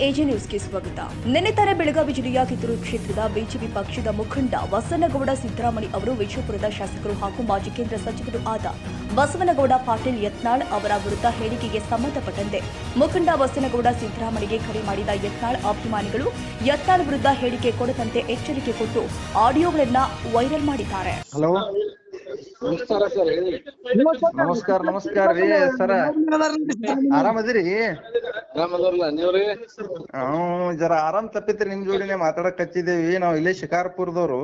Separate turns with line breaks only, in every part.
AJ ನ್ಯೂಸ್ಗೆ ಸ್ವಾಗತ. ನಿನ್ನೆ ತಾನೇ ಬೆಳಗಾವಿ ಜಿಲ್ಲೆಯ ಕಿತ್ತೂರು ಕ್ಷೇತ್ರದ ಬಿಜೆಪಿ ಪಕ್ಷದ ಮುಖಂಡ ಬಸನಗೌಡ ಸಿದ್ದರಾಮಯ್ಯ ಅವರು ವಿಜಯಪುರದ ಶಾಸಕರು ಹಾಗೂ ಮಾಜಿ ಕೇಂದ್ರ ಸಚಿವರು ಆದ ಬಸವನಗೌಡ ಪಾಟೀಲ್ ಯತ್ನಾಳ್ ಅವರ ವಿರುದ್ಧ ಹೇಳಿಕೆಗೆ ಸಂಬಂಧಪಟ್ಟಂತೆ ಮುಖಂಡ ಬಸನಗೌಡ ಸಿದ್ದರಾಮಯ್ಯಗೆ ಕರೆ ಮಾಡಿದ ಯತ್ನಾಳ್ ಅಭಿಮಾನಿಗಳು ಯತ್ನಾಳ್ ವಿರುದ್ಧ ಹೇಳಿಕೆ ಕೊಡದಂತೆ ಎಚ್ಚರಿಕೆ ಕೊಟ್ಟು ಆಡಿಯೋಗಳನ್ನು ವೈರಲ್ ಮಾಡಿದ್ದಾರೆ.
ನಮಸ್ಕಾರ ಸರ್.
ನಮಸ್ಕಾರ ರೀ ಸರ. ಆರಾಮದಿರಿ?
ಆರಾಮದವ್ರಲ್ಲ ನೀವ್ರಿ?
ಜರ ಆರಾಮ್ ತಪ್ಪಿತ್ರಿ, ನಿಮ್ ಜೋಡಿನೇ ಮಾತಾಡಕ್ ಹಚ್ಚಿದೇವಿ. ನಾವ್ ಇಲ್ಲೇ ಶಿಕಾರ್ಪುರದವ್ರು.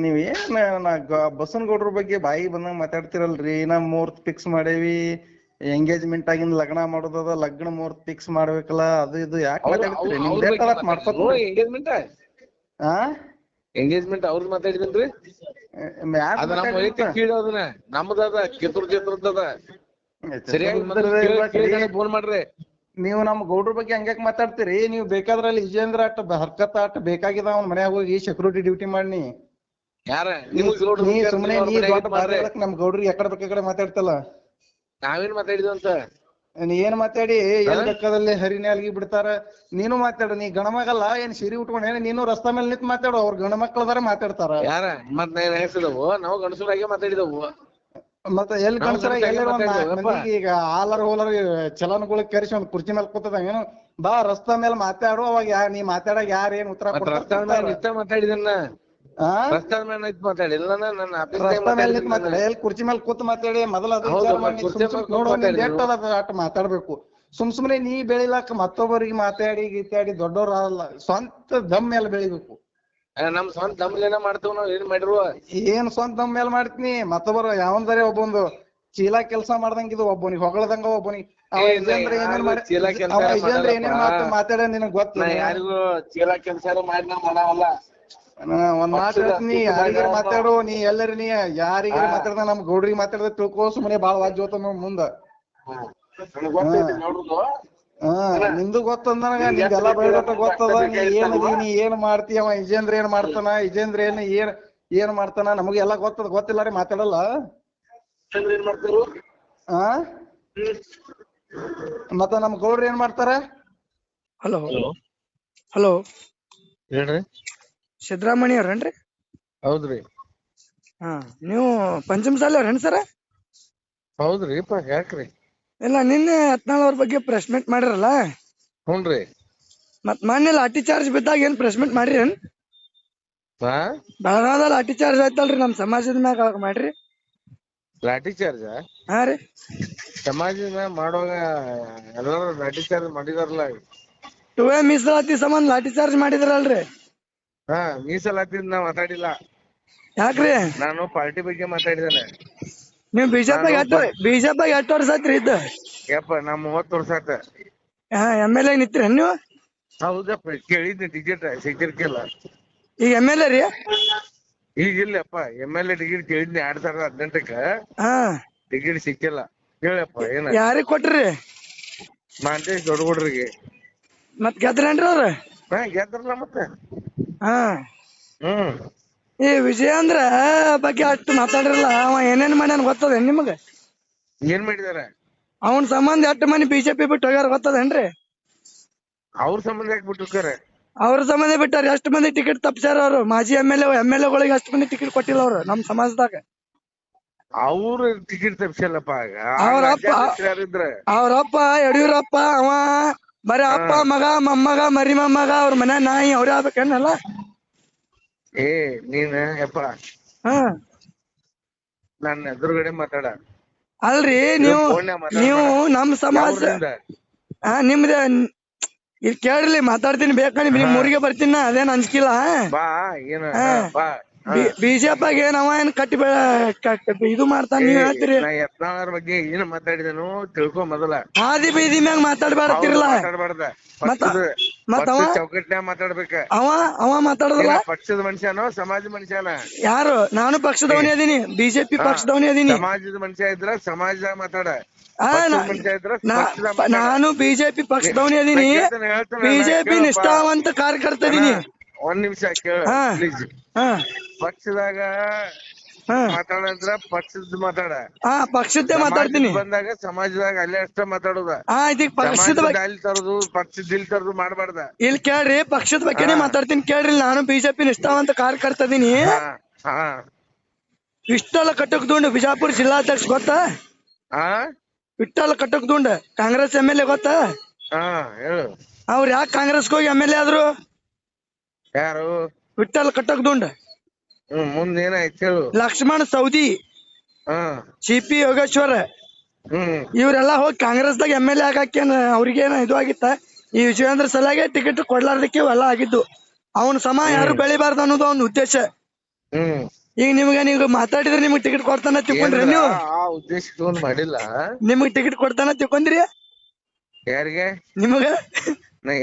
ನೀವ್ ಏನ್ ಬಸನಗೌಡ್ರ ಬಗ್ಗೆ ಬಾಯಿ ಬಂದಂಗ ಮಾತಾಡ್ತಿರಲ್ರಿ. ನಮ್ ಮುಹೂರ್ತ ಫಿಕ್ಸ್ ಮಾಡೇವಿ, ಎಂಗೇಜ್ಮೆಂಟ್ ಆಗಿಂದ ಲಗ್ನ ಮಾಡೋದದ, ಲಗ್ನ ಮುಹೂರ್ತ ಫಿಕ್ಸ್ ಮಾಡ್ಬೇಕಲ್ಲ, ಅದು ಇದು ಯಾಕೆ ಮಾತಾಡ್ತೀರಿ? ನಿಮ್ ಡೇಟ್ ಮಾಡ್ಕೊತ
ಎಂಗೇಜ್ಮೆಂಟ್ ಅವ್ರದ್ದು ಮಾತಾಡಿದನ್ರಿ. ಅದ ನಮ್ಮ ವೈಯಕ್ತಿಕ ಕೀಳೋದನ್ನ ನಮ್ದದ ಕಿತ್ತೂರ್ ಕ್ಷೇತ್ರದದ. ಸರಿಯಾಗಿ ಫೋನ್ ಮಾಡ್ರಿ.
ನೀವು ನಮ್ ಗೌಡ್ರ ಬಗ್ಗೆ ಹಂಗ್ಯಾಕ್ ಮಾತಾಡ್ತೀರಿ? ನೀವು ಬೇಕಾದ್ರಲ್ಲಿ ವಿಜೇಂದ್ರ ಅಟ್ ಹರ್ಕತ್ ಅಟ್ ಬೇಕಾಗಿದ ಅವ್ನ ಮನ್ಯಾಗ ಹೋಗಿ ಸೆಕ್ಯೂರಿಟಿ ಡ್ಯೂಟಿ ಮಾಡಿ.
ಯಾರ
ಸುಮ್ಮನೆ ನಮ್ ಗೌಡ್ರಿಗೆ ಎಕಡೆ ಬೇಕಾಕಡೆ ಮಾತಾಡ್ತಲ್ಲ.
ನಾವೇನ್ ಮಾತಾಡಿದ್ವಂತ
ನೀ ಏನ್ ಮಾತಾಡಿ ಎಲ್ ಬೇಕಾದಲ್ಲಿ ಹರಿನಾಲ್ಗಿ ಬಿಡ್ತಾರ. ನೀನು ಮಾತಾಡು, ನೀ ಗಣಮಗಲ್ಲ ಏನ್ ಸಿರಿ ಉಟ್ಕೊಂಡ್ ಏನ್ ನೀನು ರಸ್ತಾ ಮೇಲೆ ನಿಂತ್ ಮಾತಾಡು. ಅವ್ರ ಗಣ ಮಕ್ಳದಾರ ಮಾತಾಡ್ತಾರ.
ಯಾರ ಮತ್ ಹೆಸದವು ನಾವು ಗಣಸರಾಗೆ ಮಾತಾಡಿದವು.
ಮತ್ತ ಎಲ್ಲಿ ಗಣಸರಾಗ ಈಗ ಆಲರ್ ಹೋಲರ್ ಚಲನಗಳು ಕರೆಸಿ ಒಂದ್ ಕುರ್ಚಿ ಮೇಲೆ ಕೂತದ ಏನು ಬಾ ರಸ್ತಾ ಮೇಲೆ ಮಾತಾಡು. ಅವಾಗ ನೀ ಮಾತಾಡಕ್ ಯಾರ ಏನ್ ಉತ್ತರ
ಮಾತಾಡಿದನ್ನ ರಸ್ತಾ ಮೇಲೆ ನಿಂತ್ ಮಾತಾಡಿಲ್ಲ.
ಎಲ್ಲಿ ಕುರ್ಚಿ ಮೇಲೆ ಕೂತ್ ಮಾತಾಡಿ ಮೊದಲ ಅಟ್ ಮಾತಾಡ್ಬೇಕು. ಸುಮ್ನೆ ನೀ ಬೆಳಿಲಾಕ ಮತ್ತೊಬ್ಬರಿಗೆ ಮಾತಾಡಿ ಗೀತಾಡಿ ದೊಡ್ಡವ್ರ ಅಲ್ಲ, ಸ್ವಂತ ದಮ್ ಮೇಲೆ ಬೆಳಿಬೇಕು.
ನಮ್ ಸ್ವಂತ ದಮ್ಲೇನ ಮಾಡ್ತೇವ್ ನಾವ್. ಏನ್ ಮಾಡಿರುವ
ಏನ್ ಸ್ವಂತ ದಮ್ ಮೇಲೆ ಮಾಡ್ತೀನಿ. ಮತ್ತೊಬ್ಬರು ಯಾವಂದರೆ ಒಬ್ಬೊಂದು ಚೀಲಾ ಕೆಲ್ಸ ಮಾಡ್ದಂಗ ಇದು ಒಬ್ಬನಿಗೆ ಹೊಗಳದಂಗ ಒಬ್ಬನಿಗೆ ಏನೇನ್ ಮಾತಾಡ ನಿನಗ್ ಗೊತ್ತ.
ಯಾರಿಗೂ ಚೀಲಾ ಕೆಲ್ಸ ಮಾಡಿ ನಾವ್ ಮಾಡವಲ್ಲ.
ಒಂದ್ ಮಾತು ಹೇಳ್ತೀನಿ, ಯಾರಿಗಾರ ಮಾತಾಡು. ನೀ ಎಲ್ಲರಿ ನೀ ಯಾರಿಗಾರ ಮಾತಾಡ್ದ ನಮ್ ಗೌಡ್ರಿಗೆ ಮಾತಾಡ್ದ ತಿಳ್ಕೋ. ಸುಮ್ಮನೆ ಬಾಳ ವಾಜ್ಯೋತ ಮುಂದ. ನಿಂದು ಗೊತ್ತಂದ ನನಗ, ನಿಮ್ದೆಲ್ಲಾ ಬೆಳಗಟ್ಟ ಗೊತ್ತದ. ನೀ ಏನದಿ, ನೀ ಏನ್ ಮಾಡ್ತೀಯ, ಅವ ವಿಜೇಂದ್ರ ಏನ್ ಮಾಡ್ತಾನ, ವಿಜೇಂದ್ರ ಏನ್ ಮಾಡ್ತಾನ ನಮಗೆಲ್ಲಾ ಗೊತ್ತದ. ಗೊತ್ತಿಲ್ಲ ರೀ ಮಾತಾಡಲ್ಲ. ಮತ್ತ ನಮ್ ಗೌಡ್ರ ಏನ್ ಮಾಡ್ತಾರ?
ಹಲೋ ಹಲೋ
ಹೇಳ್ರಿ.
ಸಿದ್ದರಾಮಯ್ಯ ಅವ್ರೇನ್ರಿ?
ಹೌದ್ರಿ.
ನೀವು ಪಂಚಮಸಾಲಿ ಅವ್ರೇನ್ ಸರ?
ಹೌದ್ರಿ. ಯಾಕ್ರಿ? ಇಲ್ಲ,
ನಿನ್ನೆ ಯತ್ನಾಳ್ ಅವ್ರ ಬಗ್ಗೆ ಪ್ರೆಸ್ ಮೀಟ್ ಮಾಡಿರಲ್ಲ.
ಹ್ಞೂನ್ರಿ.
ಮತ್ ಮೊನ್ನೆ ಲಾಠಿ ಚಾರ್ಜ್ ಬಿದ್ದಾಗ ಏನ್ ಪ್ರೆಸ್ ಮೀಟ್ ಮಾಡ್ರಿ? ಬೆಳಗಾವದ ಲಾಠಿ ಚಾರ್ಜ್ ಆಯ್ತಲ್ರಿ, ನಮ್ ಸಮಾಜದ ಮ್ಯಾಗ ಮಾಡ್ರಿ
ಲಾಠಿ ಚಾರ್ಜ್?
ಹಾ ರೀ,
ಸಮಾಜದ ಮ್ಯಾಗ ಮಾಡುವಾಗ ಎಲ್ಲಾರು ಲಾಠಿ ಚಾರ್ಜ್ ಮಾಡಿದಾರಲ್ಲ.
ಮೀಸಲಾತಿ ಸಂಬಂಧ ಲಾಠಿ ಚಾರ್ಜ್ ಮಾಡಿದ್ರಲ್ರಿ?
ಮೀಸಲಾತಿ ನಾ ಮಾತಾಡಿಲ್ಲ.
ಯಾಕ್ರಿ?
ನಾನು ಪಾರ್ಟಿ ಬಗ್ಗೆ ಮಾತಾಡಿದ್ದೇನೆ.
ನೀವ್ ಬಿಜೆಪಿ ಎಷ್ಟು ವರ್ಷ ಆತ್ರಿ ಇದ್ದ?
ಯಪ್ಪ ನಾ 30 ವರ್ಷ ಆತ.
MLA ನಿಂತ್ರಿ ನೀವು?
ಹೌದಪ್ಪ, ಕೇಳಿದ್ನಿ. ಟಿಕೆಟ್ ಸಿಕ್ಕಿರ್ಕಿಲ್ಲ.
ಈಗ MLA ರೀ?
ಈಗಿಲ್ಲಪ್ಪ, MLA ಟಿಕೆಟ್ ಕೇಳಿದ್ನಿ 2018ಕ್ಕ. ಟಿಕೆಟ್ ಸಿಕ್ಕಿಲ್ಲ. ಕೇಳಪ್ಪ ಏನ?
ಯಾರಿಗ್ ಕೊಟ್ರಿ?
ಮಾಂತೇಶ್ ದೊಡ್ಡಗೌಡ್ರಿಗೆ.
ಮತ್ ಗೆದ್ರೇನ್ರಿ ಅವ್ರ?
ಗೆದ್ರಲ್ಲ ಮತ್ತೆ.
ಈ ವಿಜಯೇಂದ್ರ ಬಗ್ಗೆ ಅಷ್ಟು ಮಾತಾಡಿರಲ್ಲ. ಅವ ಏನೇನ್ ಮಾಡ್ಯಾನ ಗೊತ್ತದ ನಿಮಗ?
ಏನ್ ಮಾಡಿದಾರ?
ಅವನ್ ಸಂಬಂಧ 8 ಮಂದಿ ಬಿಜೆಪಿ ಬಿಟ್ಟು ಹೋಗ್ಯಾರ ಗೊತ್ತದೇನ್ರಿ?
ಅವ್ರ ಸಂಬಂಧ ಯಾಕೆ ಬಿಟ್ಟು?
ಅವ್ರ ಸಂಬಂಧ ಬಿಟ್ಟಾರ. ಎಷ್ಟು ಮಂದಿ ಟಿಕೆಟ್ ತಪ್ಸ್ಯಾರ ಅವ್ರು? ಮಾಜಿ MLA ಗಳಿಗೆ 10 ಮಂದಿ ಟಿಕೆಟ್ ಕೊಟ್ಟಿಲ್ಲ ಅವ್ರು ನಮ್ ಸಮಾಜದಾಗ.
ಅವ್ರ ಟಿಕೆಟ್ ತಪ್ಸಲ್ಲಪ್ಪ.
ಅವ್ರಪ್ಪ ಯಡಿಯೂರಪ್ಪ ಅವ ಬರೀ ಅಪ್ಪ ಮಗ ಮೊಮ್ಮಗ ಮರಿ ಮೊಮ್ಮಗ ಅವ್ರ ಮನೆ ನಾಯಿ ಅವ್ರೇ ಆಗ್ಬೇಕೇನಲ್ಲ?
ನೀನ್ ಯಪ್ಪ ನನ್ನ ಎದುರುಗಡೆ ಮಾತಾಡ.
ಅಲ್ರಿ, ನೀವು ನಮ್ ಸಮಾಜ ನಿಮ್ದ ಇಲ್ಲಿ ಕೇಳ್ರಿ, ಮಾತಾಡ್ತೀನಿ. ಬೇಕಂದ್ರೆ ನಿಮ್ ಊರಿಗೆ ಬರ್ತೀನಿ, ಅದೇನ್ ಅಂಜಿಕಿಲ್ಲ. ಬಿಜೆಪಿಗೆ ನಾವ ಏನ್ ಕಟ್ಟಿ ಇದು ಮಾಡ್ತಾನ ನೀವ್ ಹೇಳ್ತೀರಿ.
ಯತ್ನಾಳ್ ಬಗ್ಗೆ ಏನ್ ಮಾತಾಡಿದನು ತಿಳ್ಕೊ ಮೊದಲ.
ಹಾದಿ ಬೀದಿ ಮ್ಯಾಗ ಮಾತಾಡ್ಬಾರ್ತಿರಲ್ಲ.
ಚೌಕಟ್ನ್ಯಾಗ ಮಾತಾಡ್ಬೇಕ.
ಅವ ಮಾತಾಡೋದಿಲ್ಲ.
ಪಕ್ಷದ ಮನುಷ್ಯನೋ ಸಮಾಜ ಮನುಷ್ಯನ?
ಯಾರು? ನಾನು ಪಕ್ಷದವನೇ ಅದೀನಿ, ಬಿಜೆಪಿ ಪಕ್ಷದವನೇ ಅದೀನಿ.
ಸಮಾಜದ ಮನುಷ್ಯ ಇದ್ರ ಸಮಾಜ ಮಾತಾಡ.
ನಾನು ಬಿಜೆಪಿ ಪಕ್ಷದವನೇ ಅದೀನಿ, ಬಿಜೆಪಿ ನಿಷ್ಠಾವಂತ ಕಾರ್ಯಕರ್ತ ಇದೀನಿ.
ಒಂದ್ ನಿಮಿಷ ಕೇಳ. ಪಕ್ಷದಾಗ
ಹಾ
ಮಾತಾಡಂದ್ರ ಪಕ್ಷದ ಮಾತಾಡ.
ಪಕ್ಷದ್ದೇ ಮಾತಾಡ್ತೀನಿ.
ಬಂದಾಗ ಸಮಾಜದಾಗ ಅಲ್ಲೇ ಅಷ್ಟ ಮಾತಾಡುದ.
ಇದೀಗ ಪಕ್ಷದ ಬಗ್ಗೆ
ಅಲ್ಲಿ ತರದು ಪಕ್ಷದ ಇಲ್ಲಿ ತರದು ಮಾಡ್ಬಾರ್ದ.
ಇಲ್ಲಿ ಕೇಳ್ರಿ, ಪಕ್ಷದ ಬಗ್ಗೆನೇ ಮಾತಾಡ್ತೀನಿ ಕೇಳ್ರಿ. ನಾನು ಬಿಜೆಪಿ ನಿಷ್ಠಾವಂತ ಕಾರ್ಯಕರ್ತ ಇದೀನಿ. ವಿಠ್ಠಲ ಕಟಕ್ದುಂಡ್ ಬಿಜಾಪುರ ಜಿಲ್ಲಾಧ್ಯಕ್ಷ ಗೊತ್ತಾ? ವಿಠ್ಠಲ ಕಟಕ್ದುಂಡ್ ಕಾಂಗ್ರೆಸ್ MLA ಗೊತ್ತಾ?
ಹೇಳು.
ಅವ್ರು ಯಾಕೆ ಕಾಂಗ್ರೆಸ್ಗೆ ಹೋಗಿ MLA ಆದ್ರು?
ಯಾರು?
ವಿಠ್ಠಲ ಕಟಕ್ದುಂಡ್.
ಮುಂದ ಏನಾಯ್ತು ಹೇಳು.
ಲಕ್ಷ್ಮಣ ಸವದಿ, CP ಯೋಗೇಶ್ವರ, ಇವ್ರೆಲ್ಲಾ ಹೋಗಿ ಕಾಂಗ್ರೆಸ್ದಾಗ MLA ಆಗಾಕೇನ್ ಅವ್ರಿಗೇನ ಇದು ಆಗಿತ್ತ? ಈ ವಿಜಯೇಂದ್ರ ಸಲಾಗೆ ಟಿಕೆಟ್ ಕೊಡ್ಲಾರ್ದಕ್ಕೆ ಇವೆಲ್ಲ ಆಗಿದ್ದು. ಅವನ ಸಮ ಯಾರು ಬೆಳಿಬಾರ್ದು ಅನ್ನೋದು ಅವ್ನ ಉದ್ದೇಶ. ಈಗ ನೀವು ಮಾತಾಡಿದ್ರೆ ನಿಮಗ್ ಟಿಕೆಟ್ ಕೊಡ್ತಾನ ತಿಳ್ಕೊಂಡ್ರಿ? ನೀವು
ಉದ್ದೇಶ ತಗೊಂಡ್ ಮಾಡಿಲ್ಲ.
ನಿಮಗ್ ಟಿಕೆಟ್ ಕೊಡ್ತಾನ ತಿಳ್ಕೊಂಡ್ರಿ?
ಯಾರಿಗೆ?
ನಿಮಗ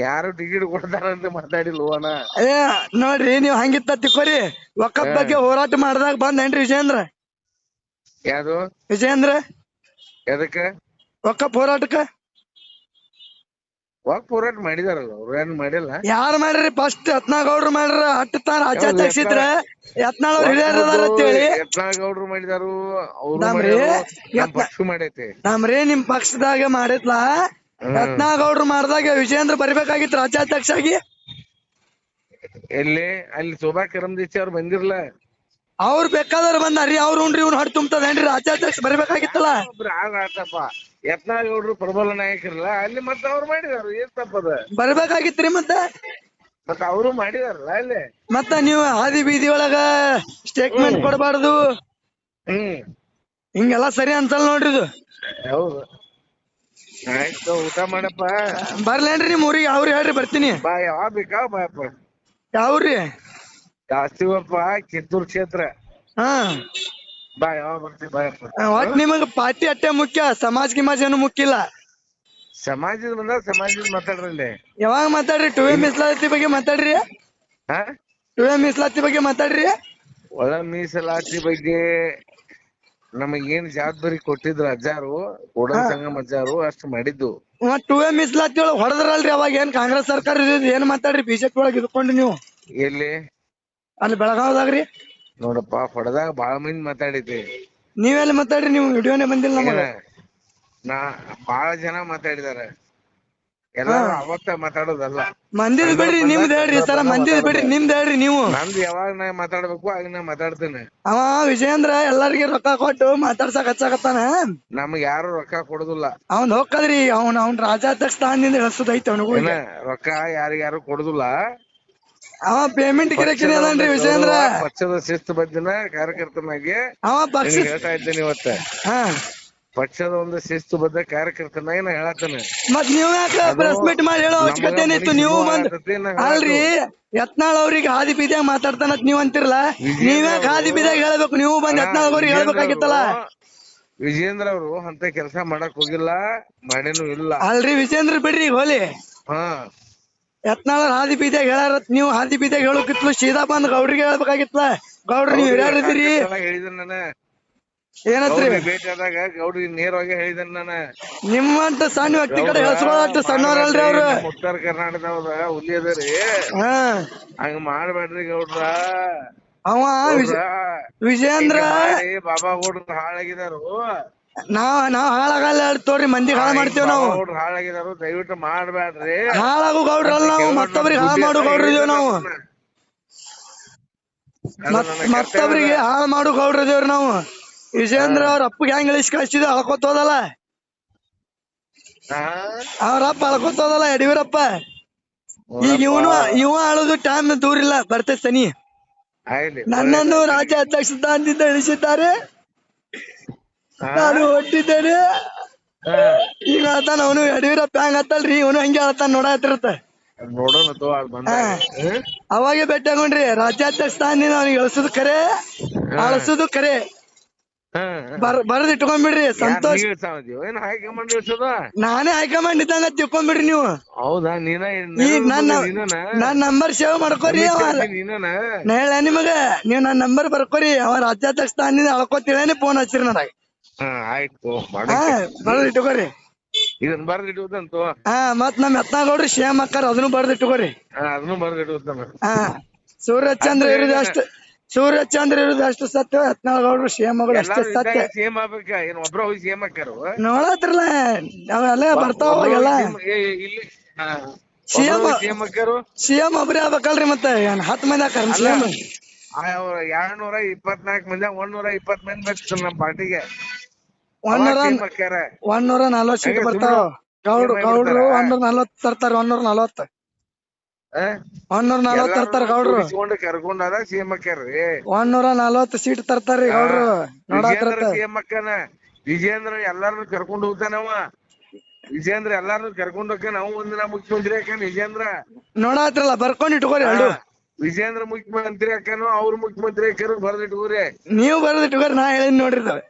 ಯಾರು ಟಿಕೆಟ್ ಕೊಡ್ತಾರಂತ ಮಾತಾಡಿಲ್ವನ?
ನೋಡ್ರಿ, ನೀವ್ ಹಂಗಿತ್ತ ತಿಳ್ಕೊರಿ. ವಕಫ್ ಬಗ್ಗೆ ಹೋರಾಟ ಮಾಡ್ದಾಗ ಬಂದೇನ್ರಿ ವಿಜಯೇಂದ್ರ?
ಯಾವ್ದು
ವಿಜಯೇಂದ್ರ?
ಎದಕ್ಕ?
ವಕಫ್ ಹೋರಾಟಕ್ಕ
ಹೋರಾಟ ಮಾಡಿದಾರಲ್ಲ ಅವ್ರು, ಏನ್ ಮಾಡಿಲ್ಲ.
ಯಾರು ಮಾಡ್ರಿ? ಫಸ್ಟ್ ಯತ್ನಾಳ್ ಮಾಡ್ರ. ತಾನ ರಾಜ್ಯಾಧ್ಯಕ್ಷ ಇದ್ರ ಯತ್ನಾಳ್ ಅವ್ರು ಹಿರಿಯರ್ ಅಂತೇಳಿ
ಯತ್ನಾಳ್ ಮಾಡಿದಾರು. ಪಕ್ಷ ಮಾಡೈತಿ
ನಮ್ರಿ ನಿಮ್ ಪಕ್ಷದಾಗ ಮಾಡಿದ್ಲಾ? ಯತ್ನಾಳ್ ಮಾಡ್ದಾಗ ವಿಜಯೇಂದ್ರ ಬರ್ಬೇಕಾಗಿತ್ತು ರಾಜ್ಯಾಧ್ಯಕ್ಷ ಆಗಿ.
ಎಲ್ಲಿ? ಅಲ್ಲಿ ಶೋಭಾ ಕರಂದೀಚಿ ಅವ್ರು ಬಂದಿರ್ಲ.
ಅವ್ರು ಬೇಕಾದವ್ರು ಬಂದಾರಿ. ಅವ್ರು ಉಂಡ್ರಿ ಇವ್ನು ಹೊಡ್ ತುಂಬತದೇನ್ರಿ? ರಾಜ್ಯಾಧ್ಯಕ್ಷ ಬರ್ಬೇಕಾಗಿತ್ತಲ್ಲ.
ಆತಪ್ಪ, ಯತ್ನಾಳ್ ಗೌಡ್ರು ಪ್ರಬಲ ನಾಯಕರಲ್ಲ ಅಲ್ಲಿ, ಮತ್ತೆ ಅವ್ರು ಮಾಡಿದಾರು. ಏನ್ ತಪ್ಪದ?
ಬರ್ಬೇಕಾಗಿತ್ರಿ ಮತ್ತೆ
ಅವರು ಮಾಡಿದಾರಲ್ಲ ಅಲ್ಲಿ.
ಮತ್ತ ನೀವು ಹಾದಿ ಬೀದಿ ಒಳಗ ಸ್ಟೇಟ್ಮೆಂಟ್ ಕೊಡಬಾರ್ದು, ಹಿಂಗೆಲ್ಲಾ ಸರಿ ಅನ್ಸಲ್ ನೋಡ್ರಿ ಇದು.
ಹೌದು, ಆಯ್ತು. ಊಟ ಮಾಡಪ್ಪ.
ಬರ್ಲೇನ್ರಿ ನಿಮ್ ಊರಿಗೆ? ಅವ್ರು ಹೇಳ್ರಿ ಬರ್ತೀನಿ.
ಬಾ, ಯಾವ ಬೇಕಾ ಬಾಯಪ್ಪ.
ಯಾವ್ರಿ?
ಜಾಸ್ತಿವಪ್ಪ, ಕಿತ್ತೂರ್ ಕ್ಷೇತ್ರ. ಬಾ, ಯಾವ ಬರ್ತೀವಿ ಬಾಯಪ್ಪ.
ಒಟ್ ನಿಮಗ ಪಾರ್ಟಿ ಅಟ್ಟೆ ಮುಖ್ಯ, ಸಮಾಜ ಏನು ಮುಖ್ಯ ಇಲ್ಲ.
ಸಮಾಜದ ಬಂದಾಗ ಸಮಾಜದ ಮಾತಾಡ್ರಲ್ಲಿ.
ಯಾವಾಗ ಮಾತಾಡ್ರಿ? 2A ಮೀಸಲಾತಿ ಬಗ್ಗೆ ಮಾತಾಡ್ರಿ. 2A ಮೀಸಲಾತಿ ಬಗ್ಗೆ ಮಾತಾಡ್ರಿ.
ಒಳ ಮೀಸಲಾತಿ ಬಗ್ಗೆ ನಮಗೇನ್ ಜವಾಬ್ದಾರಿ ಕೊಟ್ಟಿದ್ರು ಅಜ್ಜಾರು, ಕೂಡಲ ಸಂಗಮ ಅಜ್ಜಾರು ಅಷ್ಟು ಮಾಡಿದ್ದು.
2A ಮೀಸಲಾತಿ ಒಳಗ್ ಹೊಡೆದ್ರಲ್ರಿ ಅವಾಗ. ಏನ್ ಕಾಂಗ್ರೆಸ್ ಸರ್ಕಾರ ಏನ್ ಮಾತಾಡ್ರಿ? ಬಿಜೆಪಿ ಒಳಗ್ ಇದ್ಕೊಂಡು ನೀವು
ಎಲ್ಲಿ?
ಅಲ್ಲಿ ಬೆಳಗಾವದಾಗ್ರಿ.
ನೋಡಪ್ಪ, ಹೊಡೆದಾಗ ಬಾಳ ಮಂದಿ ಮಾತಾಡಿದ್ರಿ.
ನೀವೆಲ್ಲಿ ಮಾತಾಡ್ರಿ? ನೀವು ವಿಡಿಯೋನೇ ಬಂದಿಲ್ಲ ನಮಗ.
ಬಾಳ ಜನ ಮಾತಾಡಿದಾರೆ. ಎಲ್ಲಾರು ಅವತ್ತ ಮಾತಾಡೋದಲ್ಲ.
ಮಂದಿದ್ ಬಿಡ್ರಿ, ನಿಮ್ದ್ ಹೇಳ್ರಿ ಸರ. ಮಂದಿದ್ ಬಿಡ್ರಿ, ನಿಮ್ದ್ ಹೇಳ್ರಿ. ನೀವು
ನಂದು ಯಾವಾಗ ನಾ ಮಾತಾಡ್ಬೇಕು ಆಗ ನಾ ಮಾತಾಡ್ತೇನೆ.
ಅವ ವಿಜಯೇಂದ್ರ ಎಲ್ಲಾರ್ಗಿ ರೊಕ್ಕ ಕೊಟ್ಟು ಮಾತಾಡ್ಸಕ್ ಹಚ್ಚಾಕತ್ತಾನ.
ನಮ್ಗ ಯಾರು ರೊಕ್ಕ ಕೊಡುದಿಲ್ಲ.
ಅವ್ನ್ ಹೋಗ್ಕದ್ರಿ. ಅವ್ನ ರಾಜ್ಯಾಧ್ಯಕ್ಷ ಸ್ಥಾನದಿಂದ ಇಳಿಸೋದೈತೆ ಅವನಿಗೂ.
ರೊಕ್ಕ ಯಾರಿಗ್ಯಾರು ಕೊಡುದಿಲ್ಲ.
ಅವ ಪೇಮೆಂಟ್ ಗಿರಕಿರಿ ಅದನ್ರಿ ವಿಜಯೇಂದ್ರ.
ಪಕ್ಷದ ಶಿಸ್ತು ಬದ್ದಿನ ಕಾರ್ಯಕರ್ತನಾಗಿ
ಅವ ಪಕ್ಷ
ಹೇಳ್ತಾ ಇದ್ದೇನೆ ಇವತ್ತ. ಪಕ್ಷದ ಒಂದು ಶಿಸ್ತು ಬದ್ಧ ಕಾರ್ಯಕರ್ತನಾಗಿ ನಾ ಹೇಳತ್ತೇನೆ.
ಮತ್ ನೀವ್ ಯಾಕ ಪ್ರೆಸ್ ಮೀಟ್ ಮಾಡಿ ಹೇಳೋ ಅವಶ್ಯಕತೆ ಏನಿತ್ತು? ನೀವು ಬಂದ್ ಅಲ್ರಿ, ಯತ್ನಾಳ್ ಅವ್ರಿಗೆ ಹಾದಿ ಬೀದಿಯಾಗ ಮಾತಾಡ್ತಾನತ್ ನೀವ್ ಅಂತಿರಲ್ಲ. ನೀವ್ಯಾಕ ಹಾದಿ ಬೀದಿಯಾಗ ಹೇಳ್ಬೇಕು? ನೀವು ಬಂದ್ ಯತ್ನಾಳ್ ಅವ್ರಿಗೆ ಹೇಳ್ಬೇಕಾಗಿತ್ತಲ್ಲ.
ವಿಜೇಂದ್ರ ಅವರು ಅಂತ ಕೆಲಸ ಮಾಡಕ್ ಹೋಗಿಲ್ಲ, ಮಾಡೇನು ಇಲ್ಲ.
ಅಲ್ರಿ ವಿಜೇಂದ್ರ ಬಿಡ್ರಿ, ಈಗ ಹೋಲಿ. ಯತ್ನಾಳ್ ಹಾದಿ ಬೀದಿಯಾಗ ಹೇಳಾರ, ನೀವು ಹಾದಿ ಬೀದಿಯಾಗ ಹೇಳೋಕಿತ್ಲು. ಸೀದಾ ಬಂದ್ ಗೌಡ್ರಿಗೆ ಹೇಳ್ಬೇಕಾಗಿತ್ತಲ್ಲ. ಗೌಡ್ರಿ ನೀವ್ ಹಿರಿಯರಿದ್ದೀರಿ.
ಹೇಳಿದನ್ ನಾನು.
ಏನತ್ರಿ?
ಭೇಟಿ ಆದಾಗ ಗೌಡ್ರಿ ನೇರವಾಗಿ ಹೇಳಿದನ್ ನಾನು.
ನಿಮ್ಮಂತ ಸಣ್ಣ ವ್ಯಕ್ತಿ ಕಡೆ ಹೆಸರು ಸಣ್ಣವ್ರಲ್ರಿ ಅವ್ರು.
ಉತ್ತರ ಕರ್ನಾಟಕದವ್ರ ಹುಲಿ ಅದರಿ, ಹಂಗ ಮಾಡ್ಬೇಡ್ರಿ ಗೌಡ್ರ.
ಅವ ವಿಜಯೇಂದ್ರ
ಬಾಬಾ ಗೌಡ್ರ ಹಾಳಾಗಿದಾರು.
ನಾವ್ ಹಾಳಾಗಲ್ಲ ತೋರಿ, ಮಂದಿಗೆ ಹಾಳ ಮಾಡ್ತೇವ್ ನಾವು.
ಹಾಳಾಗಿದಾರು, ದಯವಿಟ್ಟು ಮಾಡ್ಬೇಡ್ರಿ.
ಹಾಳಾಗು ಗೌಡ್ರಲ್ಲ ನಾವು, ಮತ್ತೊಬ್ರಿಗೆ ಹಾಳ ಮಾಡು ಗೌಡ್ರಿದೇವ್ ನಾವು. ಮತ್ತೊಬ್ರಿಗೆ ಹಾಳ ಮಾಡು ಗೌಡ್ರಿದೇವ್ರಿ ನಾವು. ವಿಜಯೇಂದ್ರ ಅವ್ರ ಅಪ್ಪಗೆ ಹೆಂಗ್ ಇಳಿಸಿ ಕಳಿಸಿದ ಅಳ್ಕೊತೋದಲ್ಲ. ಅವ್ರ ಅಪ್ಪ ಅಳ್ಕೊತೋದಲ್ಲ ಯಡಿಯೂರಪ್ಪ. ಈಗ ಇವ ಅಳೋದು ಟೈಮ್ ದೂರಿಲ್ಲ, ಬರ್ತೈತೆ ಸನಿ. ನನ್ನನ್ನು ರಾಜ್ಯಾಧ್ಯಕ್ಷ ಸ್ಥಾನದಿಂದ ಇಳಿಸಿದ್ದಾರೆ, ನಾನು ಹೊಟ್ಟಿದ್ದೇನೆ. ಈಗ ಆತಾನ ಅವನು ಯಡಿಯೂರಪ್ಪ ಹೆಂಗ್ ಆತಲ್ರಿ, ಇವನು ಹಂಗೆ ಆತಾನ ನೋಡತ್ತಿರತ್ತ. ಅವಾಗೆ ಭೇಟಿ ಆಗೋಣ್ರಿ. ರಾಜ್ಯಾಧ್ಯಕ್ಷ ಸ್ಥಾನದಿಂದ ಅವ್ನಿಗೆ ಇಳಿಸೋದು ಖರೆ, ಅಳಿಸೋದು ಖರೆ. ಬರದ್ ಇಟ್ಕೊಂಡ್ಬಿಡ್ರಿ. ಸಂತೋಷ್ ನಾನೇ ಹೈಕಮಾಂಡ್ ಇದ್ದಂಗ ತಿಳ್ಕೊಂಡ್ಬಿಡ್ರಿ ನೀವು.
ಹೌದಾ?
ನನ್ ನಂಬರ್ ಸೇವ್ ಮಾಡ್ಕೋರಿ. ಹೇಳ ನಿಮಗ, ನೀವ್ ನನ್ ನಂಬರ್ ಬರ್ಕೋರಿ. ಅವ ರಾಜ್ಯಾಧ್ಯಕ್ಷ ಸ್ಥಾನದಿಂದ ಅಳ್ಕೋತಿಳೇನೆ ಫೋನ್ ಹಚ್ಚಿರಿ ನನಗ.
ಆಯ್ತು,
ಬರದ್ ಇಟ್ಕೋರಿ.
ಇದನ್ ಬರ್ದ್ ಇಡುವುದಂತ.
ಮತ್ ನಮ್ ಯತ್ನಾಗೌಡ್ರಿ ಸೇಮ್ ಅಕ್ಕಾರ, ಅದನ್ನು ಬರ್ದ್ ಇಟ್ಕೋರಿ.
ಅದನ್ನು ಬರ್ದ್ ಇಡುತ್ತ.
ಸೂರ್ಯಚಂದ್ರ ಇರುದು ಅಷ್ಟ ಸೂರ್ಯಚಂದ್ರ ಇರೋದು ಅಷ್ಟು ಸತ್ಯ, ಯತ್ನಾಳ್ ಗೌಡ್ರು ಸಿಎಂ ಮಗಳು ಅಷ್ಟೇ
ಎಲ್ಲಾರು
ಸತ್ಯ.
ಇದ್ದಾಗ ಸಿಎಂ ಆಗ್ಬೇಕ ಏನ್ ಒಬ್ರ ಹೋಗಿ ಸಿಎಂ ಹಾಕ್ಯಾರು
ನೋಡತ್ರಲ್ಲ ಅವೆಲ್ಲ ಬರ್ತಾವ ಎಲ್ಲ.
ಇಲ್ಲಿ
ಸಿಎಂ
ಸಿಎಂ ಹಾಕ್ಯಾರು
ಸಿಎಂ ಒಬ್ರೇ ಆಗ್ಬೇಕಲ್ರಿ ಮತ್ತೆ 10 ಮಂದಿ ಹಾಕಾರ
ಅಲ್ಲ.
ಸಿಎಂ.
224 ಮಂದಿ 120 ಮಂದಿ ಬೇಕು ನಮ್ಮ ಪಾರ್ಟಿಗೆ
140 ಸೀಟ್ ಬರ್ತಾವ. ಗೌಡ್ರು 140 ತರ್ತಾರ. 140 ತರ್ತಾರ ಗೌಡ್ರು.
ಕರ್ಕೊಂಡಾದ ಸಿಎಂ ಹಾಕ್ಯಾರ್ರಿ
140 ಸೀಟ್ ತರ್ತಾರ್ರಿ ಗೌಡ್ರು.
ವಿಜೇಂದ್ರ ಸಿಎಂ ಹಾಕ್ಯಾನ. ವಿಜೇಂದ್ರ ಎಲ್ಲಾರು ಕರ್ಕೊಂಡ್ ಹೋಗ್ತಾನವ. ವಿಜೇಂದ್ರ ಎಲ್ಲಾರು ಕರ್ಕೊಂಡ್ ಹೋಗ್ಯಾನ. ನಾವು ಒಂದಿನ ಮುಖ್ಯಮಂತ್ರಿ ಹಾಕ್ಯಾನ ವಿಜೇಂದ್ರ.
ನೋಡತ್ರಲ್ಲ ಬರ್ಕೊಂಡ್ ಇಟ್ಕೋರಿ ಎರಡು.
ವಿಜೇಂದ್ರ ಮುಖ್ಯಮಂತ್ರಿ ಹಾಕ್ಯಾನು, ಅವ್ರು ಮುಖ್ಯಮಂತ್ರಿ ಹಾಕ್ಯಾರು, ಬರ್ದಿಟ್ಕೋರಿ.
ನೀವು ಬರ್ದಿಟ್ಕೋರಿ, ನಾ ಹೇಳಿದ್ ನೋಡ್ರಿ.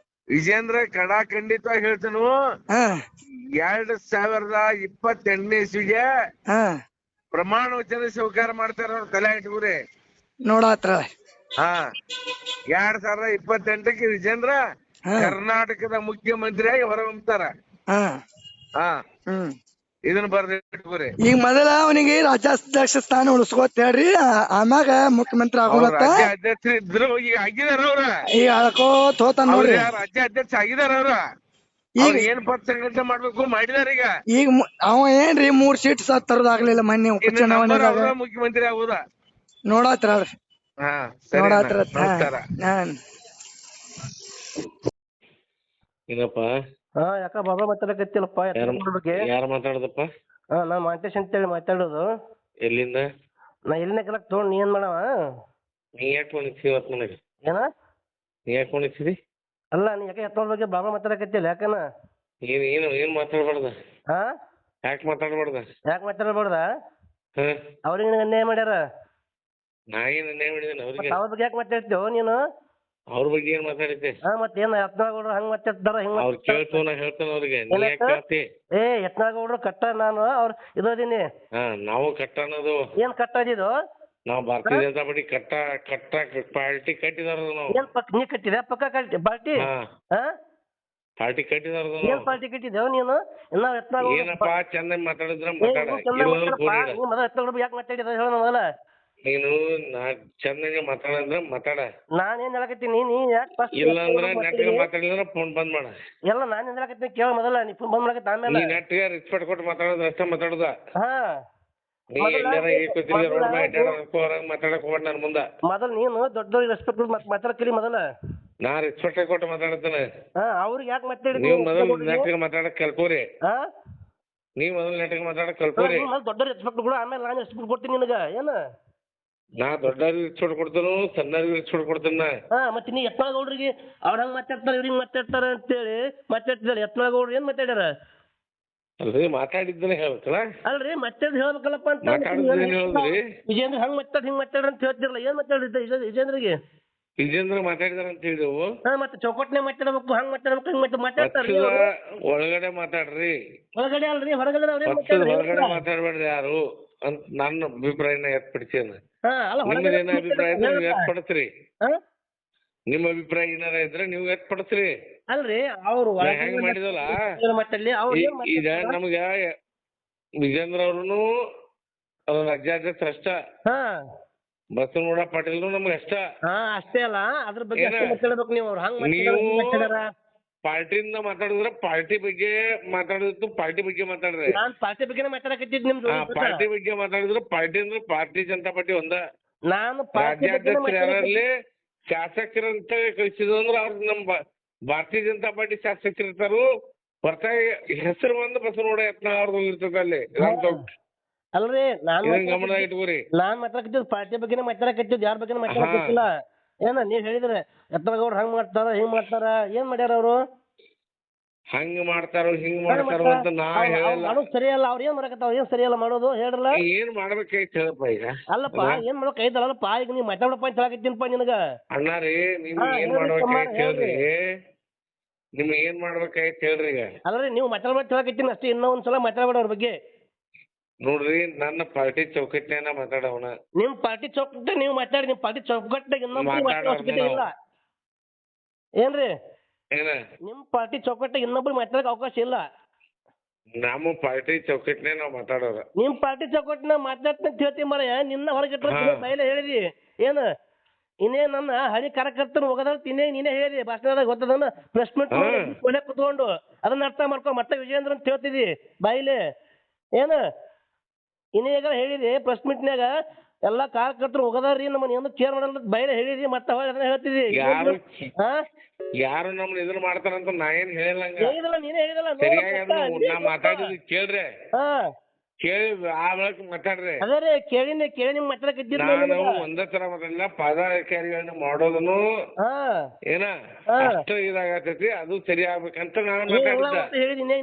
ವಿಜೇಂದ್ರ ಕಡಾ ಖಂಡಿತವಾಗಿ ಹೇಳ್ತಾನು. 2028ನೇ ಇಸ್ವಿಗೆ ಪ್ರಮಾಣ ವಚನ ಸ್ವೀಕಾರ ಮಾಡ್ತಾರ ಅವ್ರ ತಲೆ ಇಟ್ಕೋರಿ.
ನೋಡತ್ರ
2028ಕ್ಕೆ ವಿಜೇಂದ್ರ ಕರ್ನಾಟಕದ ಮುಖ್ಯಮಂತ್ರಿಯಾಗಿ ಹೊರಹೊಮ್ತಾರ. ಇದನ್ನ ಬರ್ದಿಟ್ಕೋರಿ. ಈಗ
ಮೊದಲ ಅವನಿಗೆ ರಾಜ್ಯಾಧ್ಯಕ್ಷ ಸ್ಥಾನ ಉಳಿಸ್ಕೋತ ಹೇಳ್ರಿ, ಆಮ್ಯಾಗ ಮುಖ್ಯಮಂತ್ರಿ ಆಗೋದತ್ತ.
ಅಧ್ಯಕ್ಷರು ಇದ್ರು, ಈಗ ಆಗಿದಾರ ಅವ್ರ.
ಈಗ ಅಳ್ಕೋತ ಹೋತಾನ ನೋಡ್ರಿ.
ರಾಜ್ಯ ಅಧ್ಯಕ್ಷ ಆಗಿದಾರ ಅವ್ರ. ಈಗ ಏನ್ ಪಕ್ಷ ಸಂಘಟನೆ ಮಾಡ್ಬೇಕು ಮಾಡಿದಾರ. ಈಗ
ಅವ ಏನ್ರಿ 3 ಸೀಟ್ ತರೋದಾಗ್ಲಿಲ್ಲ ಮೊನ್ನೆ ಉಪಚುನಾವಣೆದಾಗ.
ಮುಖ್ಯಮಂತ್ರಿ ಆಗುದ
ನೋಡತ್ರ ನೋಡತ್ರ.
ಏನಪ್ಪ
ಯಾಕ ಬಾಬಾ ಮಾತಾಡಕತ್ತಿಲ್ಲಪ್ಪ ಬಗ್ಗೆ.
ಯಾರು ಮಾತಾಡದಪ್ಪ?
ನಾ ಮಾಂತೇಶ್ ಅಂತೇಳಿ ಮಾತಾಡೋದು.
ಎಲ್ಲಿಂದ?
ನಾ ಎಲ್ಲಿನ ಕೆಲಕ್ ತಗೊಂಡ್ ನೀ ಏನ್ ಮಾಡವ?
ನೀ ಯಾಕೆ ಫೋನ್ ಹಚ್ಚಿದಿ ಇವತ್ತು ನನಗೆ?
ಏನ
ನೀ ಯಾಕೆ ಫೋನ್ ಹಚ್ಚಿದಿ?
ಅಲ್ಲ ನೀ ಯಾಕೆ ಎತ್ತೋಳ ಬಗ್ಗೆ ಬಾಬಾ ಮಾತಾಡಕತ್ತಿಲ್ಲ ಯಾಕನ?
ಏನ್ ಮಾತಾಡ್ಬಾರ್ದ? ಯಾಕೆ ಮಾತಾಡ್ಬಾರ್ದ?
ಯಾಕೆ ಮಾತಾಡ್ಬಾರ್ದ? ಅವ್ರಿಗೆ ನಿನಗೆ ಅನ್ಯಾಯ ಮಾಡ್ಯಾರ.
ನಾ ಏನ್ ಅನ್ಯಾಯ ಮಾಡಿದ್ದೇನೆ ಅವ್ರಿಗೆ?
ಅವ್ರ ಬಗ್ಗೆ ಯಾಕೆ ಮಾತಾಡ್ತೇವ ನೀನು?
ಅವ್ರ ಬಗ್ಗೆ ಏನ್ ಮಾತಾಡಿದ್ದೆ?
ಮತ್ತೇನ್ ಯತ್ನಾಳಗೌಡ್ರು ಹಂಗ್ ಮಾತಾಡ್ತಾರ ಹಿಂಗ್
ಅವ್ರು ಕೇಳ್ತು, ನಾ ಹೇಳ್ತಾನ ಅವ್ರಿಗೆ. ನೀ ಯಾಕೆ ಕೇಳ್ತಿ?
ಯತ್ನಾಳಗೌಡ್ರು ಕಟ್ಟ ನಾನು ಅವ್ರ ಇದೀನಿ.
ನಾವು ಕಟ್ಟ ಅನ್ನೋದು
ಏನ್ ಕಟ್ಟದಿದು?
ನಾವು ಭಾರತೀಯ ಜನತಾ ಪಾರ್ಟಿ ಕಟ್ಟ ಪಾರ್ಟಿ ಕಟ್ಟಿದಾರ ನಾವು.
ಏನ್ ನೀ ಕಟ್ಟಿದೆ ಪಕ್ಕ ಕಟ್ಟಿ ಪಾರ್ಟಿ?
ಪಾರ್ಟಿ ಕಟ್ಟಿದಾರ.
ಏನ್ ಪಾರ್ಟಿ ಕಟ್ಟಿದ್ದೇವ ನೀನು?
ಏನಪ್ಪಾ ಚಂದ ಮಾತಾಡಿದ್ರ
ಯಾಕೆ ಮಾತಾಡಿದ ಹೇಳ ಮೊದಲ.
ನೀನು ಚಂದಂಗೆ ಮಾತಾಡಂದ್ರ ಮಾತಾಡ.
ನಾನೇನ್ ಹೇಳಕತ್ತೀನಿ ನೀ ಯಾಕೆ
ಇಲ್ಲ ಅಂದ್ರ ನೆಟ್ಗೆ ಮಾತಾಡಿದ್ರ ಫೋನ್ ಬಂದ್ ಮಾಡ.
ಎಲ್ಲ ನಾನ್ ಏನ್ ಹೇಳಕತ್ತೀನಿ ಕೇಳ ಮೊದಲ. ನೀ ಫೋನ್ ಬಂದ್ ಮಾಡಕತ್ತ ಆಮೇಲೆ.
ನೀ ನೆಟ್ಗೆ ರೆಸ್ಪೆಕ್ಟ್ ಕೊಟ್ಟು ಮಾತಾಡೋದು ಅಷ್ಟೇ ಮಾತಾಡುದ. ನೀ ಎಲ್ಲಾರ ರೋಡ್ ಮಾತಾಡಕ್ ಹೋಗ್ಬೇಡ ನನ್ ಮುಂದ.
ಮೊದಲ್ ನೀನು ದೊಡ್ಡವ್ರಿಗೆ ರೆಸ್ಪೆಕ್ಟ್ ಮಾತಾಡಕ್ರಿ ಮೊದಲ.
ನಾ ರೆಸ್ಪೆಕ್ಟ್ ಕೊಟ್ಟು ಮಾತಾಡ್ತೇನೆ.
ಅವ್ರಿಗೆ ಯಾಕೆ ಮಾತಾಡಿ?
ನೀವ್ ಮೊದಲ್ ನೆಟ್ಗೆ ಮಾತಾಡಕ್ ಕಲ್ಕೋರಿ. ನೀವ್ ಮೊದಲ್ ನೆಟ್ಗೆ ಮಾತಾಡಕ್ ಕಲ್ಕೋರಿ.
ದೊಡ್ಡವ್ರಿಗೆ ರೆಸ್ಪೆಕ್ಟ್ ಕೊಡು, ಆಮೇಲೆ ನಾನು ರೆಸ್ಪೆಕ್ಟ್ ಕೊಡ್ತೀನಿ ನಿನಗ. ಏನ
ನಾ ದೊಡ್ಡವ್ರಿಗೆ ರೆಸ್ಪೆಕ್ಟ್ ಕೊಡ್ತೇನು, ಸಣ್ಣವ್ರಿಗೆ ರೆಸ್ಪೆಕ್ಟ್ ಕೊಡ್ತೇನ.
ಮತ್ತೆ ನೀ ಯತ್ನಾಳಗೌಡ್ರಿಗೆ ಅವ್ರ ಹಂಗ ಮಾತಾಡ್ತಾರ ಇವ್ರಿಗೆ ಮಾತಾಡ್ತಾರ ಅಂತೇಳಿ ಮಾತಾಡ್ತಿದ್ದಾರೆ. ಯತ್ನಾಳಗೌಡ್ರು ಏನ್ ಮಾತಾಡ್ಯಾರ?
ಅಲ್ರಿ ಮಾತಾಡಿದ್ದನೆ ಹೇಳ್ಬೇಕಲ್ಲ.
ಅಲ್ರಿ ಮಾತಾಡಿ ಹೇಳ್ಬೇಕಲ್ಲಪ್ಪ ಅಂತ. ವಿಜೇಂದ್ರ ಹಂಗ್ ಮಾತಾಡ್ ಹಿಂಗ್ ಮಾತಾಡ್ರ ಅಂತ ಹೇಳ್ತಿರಲ್ಲ. ಏನ್ ಮಾತಾಡಿದ್ದ ವಿಜೇಂದ್ರಿಗೆ?
ವಿಜೇಂದ್ರ ಮಾತಾಡಿದಾರ ಅಂತ ಹೇಳಿದೆವು.
ಮತ್ತೆ ಚೌಕಟ್ನೆ ಮಾತಾಡ್ಬೇಕು, ಹಂಗ್ ಮಾತಾಡ್ಬೇಕು, ಹಿಂಗ್ ಮಾತಾಡ್ತಾರ.
ಒಳಗಡೆ ಮಾತಾಡ್ರಿ.
ಒಳಗಡೆ ಅಲ್ರಿ ಹೊರಗಡೆ
ಹೊರಗಡೆ ಮಾತಾಡ್ಬೇಡ್ರಿ ಯಾರು ಅಂತ ನನ್ನ ಅಭಿಪ್ರಾಯನ ಏರ್ಪಡಿಸೇನ. ನಿಮ್ಮದೇನ ಅಭಿಪ್ರಾಯ ಇದ್ರೆ ನೀವು ಏರ್ಪಡಿಸ್ರಿ. ನಿಮ್ಮ ಅಭಿಪ್ರಾಯ ಏನಾರ ಇದ್ರೆ ನೀವು ಏರ್ಪಡಿಸ್ರಿ.
ಅಲ್ರಿ ಅವ್ರು
ಹೆಂಗ್ ಮಾಡಿದಲ್ಲ ಈಗ ನಮ್ಗ ವಿಜೇಂದ್ರ ಅವ್ರು ರಾಜ್ಯಾಧ್ಯಕ್ಷ ಅಷ್ಟ, ಬಸವನಗೌಡ ಪಾಟೀಲ್ ನಮ್ಗೆ ಅಷ್ಟ.
ಅಷ್ಟೇ ಅಲ್ಲ, ಅದ್ರ ಬಗ್ಗೆ
ನೀವು ಪಾರ್ಟಿಯಿಂದ ಮಾತಾಡಿದ್ರೆ ಪಾರ್ಟಿ ಬಗ್ಗೆ ಮಾತಾಡಿದ್ರು ಪಾರ್ಟಿ ಬಗ್ಗೆ ಮಾತಾಡ್ರಿ.
ಪಾರ್ಟಿ ಬಗ್ಗೆ ಮಾತಾಡಕತ್ತಿದ್ ನಿಮ್ದು.
ಪಾರ್ಟಿ ಬಗ್ಗೆ ಮಾತಾಡಿದ್ರೆ ಪಾರ್ಟಿ ಅಂದ್ರೆ ಭಾರತೀಯ ಜನತಾ ಪಾರ್ಟಿ ಒಂದ.
ನಾನು
ರಾಜ್ಯಾಧ್ಯಕ್ಷರು ಯಾರಲ್ಲಿ ಶಾಸಕರಂತ ಕಳಿಸಿದ್ರು ಅಂದ್ರೆ ಅವ್ರ ನಮ್ ಭಾರತೀಯ ಜನತಾ ಪಾರ್ಟಿ ಶಾಸಕರು ಇರ್ತಾರು. ಹೊರತಾಗಿ ಹೆಸರು ಬಂದು ಬಸವನಗೌಡ ಯತ್ನಾಳ್ ಅವ್ರದ್ದು ಇರ್ತದ ಅಲ್ಲಿ.
ಅಲ್ರಿ ನಾನು
ಗಮನ ಇಟ್ಕೋರಿ.
ನಾನ್ ಮಾತಾಡಕತ್ತಿದ್ ಪಾರ್ಟಿ ಬಗ್ಗೆ ಮಾತಾಡಕತ್ತಿದ್, ಯಾರ ಬಗ್ಗೆ ಮಾತಾಡಕತ್ತಿಲ್ಲ. ಏನ ನೀವ್ ಹೇಳಿದ್ರೆ ಯತ್ನಾಳಗೌಡ್ರು ಹಂಗ್ ಮಾಡ್ತಾರ ಹಿಂಗ್ ಮಾಡ್ತಾರ, ಏನ್ ಮಾಡ್ಯಾರ ಅವ್ರು?
ಹಂಗ ಮಾಡ್ತಾರೋ ಹಿಂಗ್ ಮಾಡ್ತಾರೋ ಅಂತ ನಾ ಹೇಳಲ್ಲ.
ಸರಿಯಲ್ಲ, ಅವ್ರ ಏನ್ ಮಾಡಕತ್ತಾವ? ಏನ್ ಸರಿಯಲ್ಲ ಮಾಡೋದು ಹೇಳ್ರಲ್ಲ.
ಏನ್ ಮಾಡ್ಬೇಕಾಯ್ತು ಹೇಳಪ್ಪ ಈಗ.
ಅಲ್ಲಪ್ಪ ಏನ್ ಮಾಡ್ಬೇಕಾಯ್ತಲ್ಲಪ್ಪ ಈಗ ನೀವ್ ಮಾತಾಡಪ್ಪ ಅಂತ ಹೇಳಕತ್ತೀನಪ್ಪ ನಿನಗ.
ಅಣ್ಣಾರಿ ನಿಮ್ ಏನ್ ಮಾಡ್ಬೇಕಾಯ್ತು ಹೇಳ್ರಿ. ನಿಮ್ಗೆ ಏನ್ ಮಾಡ್ಬೇಕಾಯ್ತು ಹೇಳ್ರಿ ಈಗ.
ಅಲ್ರಿ ನೀವು ಮಾತಾಡ್ಬೇಡ ಹೇಳಕತ್ತೀನಿ ಅಷ್ಟೇ. ಇನ್ನೊಂದ್ಸಲ ಮಾತಾಡ್ಬೇಡ ಅವ್ರ ಬಗ್ಗೆ.
ನೋಡ್ರಿ ನನ್ನ ಪಾರ್ಟಿ ಚೌಕಟ್ಟಿನ ಮಾತಾಡವನ.
ನಿಮ್ ಪಾರ್ಟಿ ಚೌಕಟ್ಟ ನೀವು ಮಾತಾಡಿ. ನಿಮ್ ಪಾರ್ಟಿ ಚೌಕಟ್ಟಾಗ ಇನ್ನೊಬ್ರು ಇಲ್ಲ ಏನ್ರಿ?
ಏನ
ನಿಮ್ ಪಾರ್ಟಿ ಚೌಕಟ್ಟಾಗ ಇನ್ನೊಬ್ರು ಮಾತಾಡಕ್ ಅವಕಾಶ ಇಲ್ಲ.
ನಮ್ಮ ಪಾರ್ಟಿ ಚೌಕಟ್ಟಿನೇ ನಾವ್ ಮಾತಾಡೋದ.
ನಿಮ್ ಪಾರ್ಟಿ ಚೌಕಟ್ಟಿನ ಮಾತಾಡ್ತಂತ ಹೇಳ್ತೀವಿ ಮರ. ನಿನ್ನ ಹೊರಗಿಟ್ರ ಬಯಲ ಹೇಳಿದಿ ಏನ? ಇನ್ನೇ ನನ್ನ ಹಳಿ ಕಾರ್ಯಕರ್ತರು ಹೋಗದ ನೀನೇ ಹೇಳಿ ಭಾಷಣದಾಗ ಗೊತ್ತದನ್ನ ಪ್ರೆಸ್ ಮೀಟ್ ಕೊನೆ ಕುತ್ಕೊಂಡು ಅದನ್ನ ಅರ್ಥ ಮಾಡ್ಕೊ ಮತ್ತೆ ವಿಜಯೇಂದ್ರ ಅಂತ ಹೇಳ್ತಿದಿ ಬಾಯಿಲೆ ಏನ ಇನ್ನೇಗ ಹೇಳಿದಿ ಪ್ರೆಸ್ ಮೀಟ್ನ್ಯಾಗ ಎಲ್ಲಾ ಕಾರ್ಯಕರ್ತರು ಹೋಗದಾರ್ರಿ ನಮ್ಮನ್ನ ಏನು ಕೇರ್ ಮಾಡಲ್ಲ ಬೈಲೆ ಹೇಳಿದಿ ಮತ್ತೆ ಅವಾಗ ಅದನ್ನ ಹೇಳ್ತಿದಿ
ಯಾರು ನಮ್ನ ಇದನ್ನ ಮಾಡ್ತಾರಂತ ನಾ ಏನ್ ಹೇಳಿಲ್ಲ
ನೀನೇ ಹೇಳಿದಲ್ಲ
ಸರಿಯಾಗಿ ನಾ ಮಾತಾಡಿದ್ ಕೇಳ್ರಿ ಕೇಳಿ ಆ ಬಳಿಕ ಮಾತಾಡ್ರಿ
ಅದೇ ರೀ ಕೇಳಿ ನಿಮ್ ಮಾತಾಡಕತ್ತಿದ್ದ
ನಾನು ಒಂದೇ ತರ ಮಾತಾಡಿಲ್ಲ ಪದಾಧಿಕಾರಿಗಳನ್ನ ಮಾಡೋದನ್ನು ಏನ ಅಷ್ಟು ಇದಾಗತೈತಿ ಅದು ಸರಿ ಆಗ್ಬೇಕಂತ ನಾನು ಮಾತಾಡಿದ್ದೆ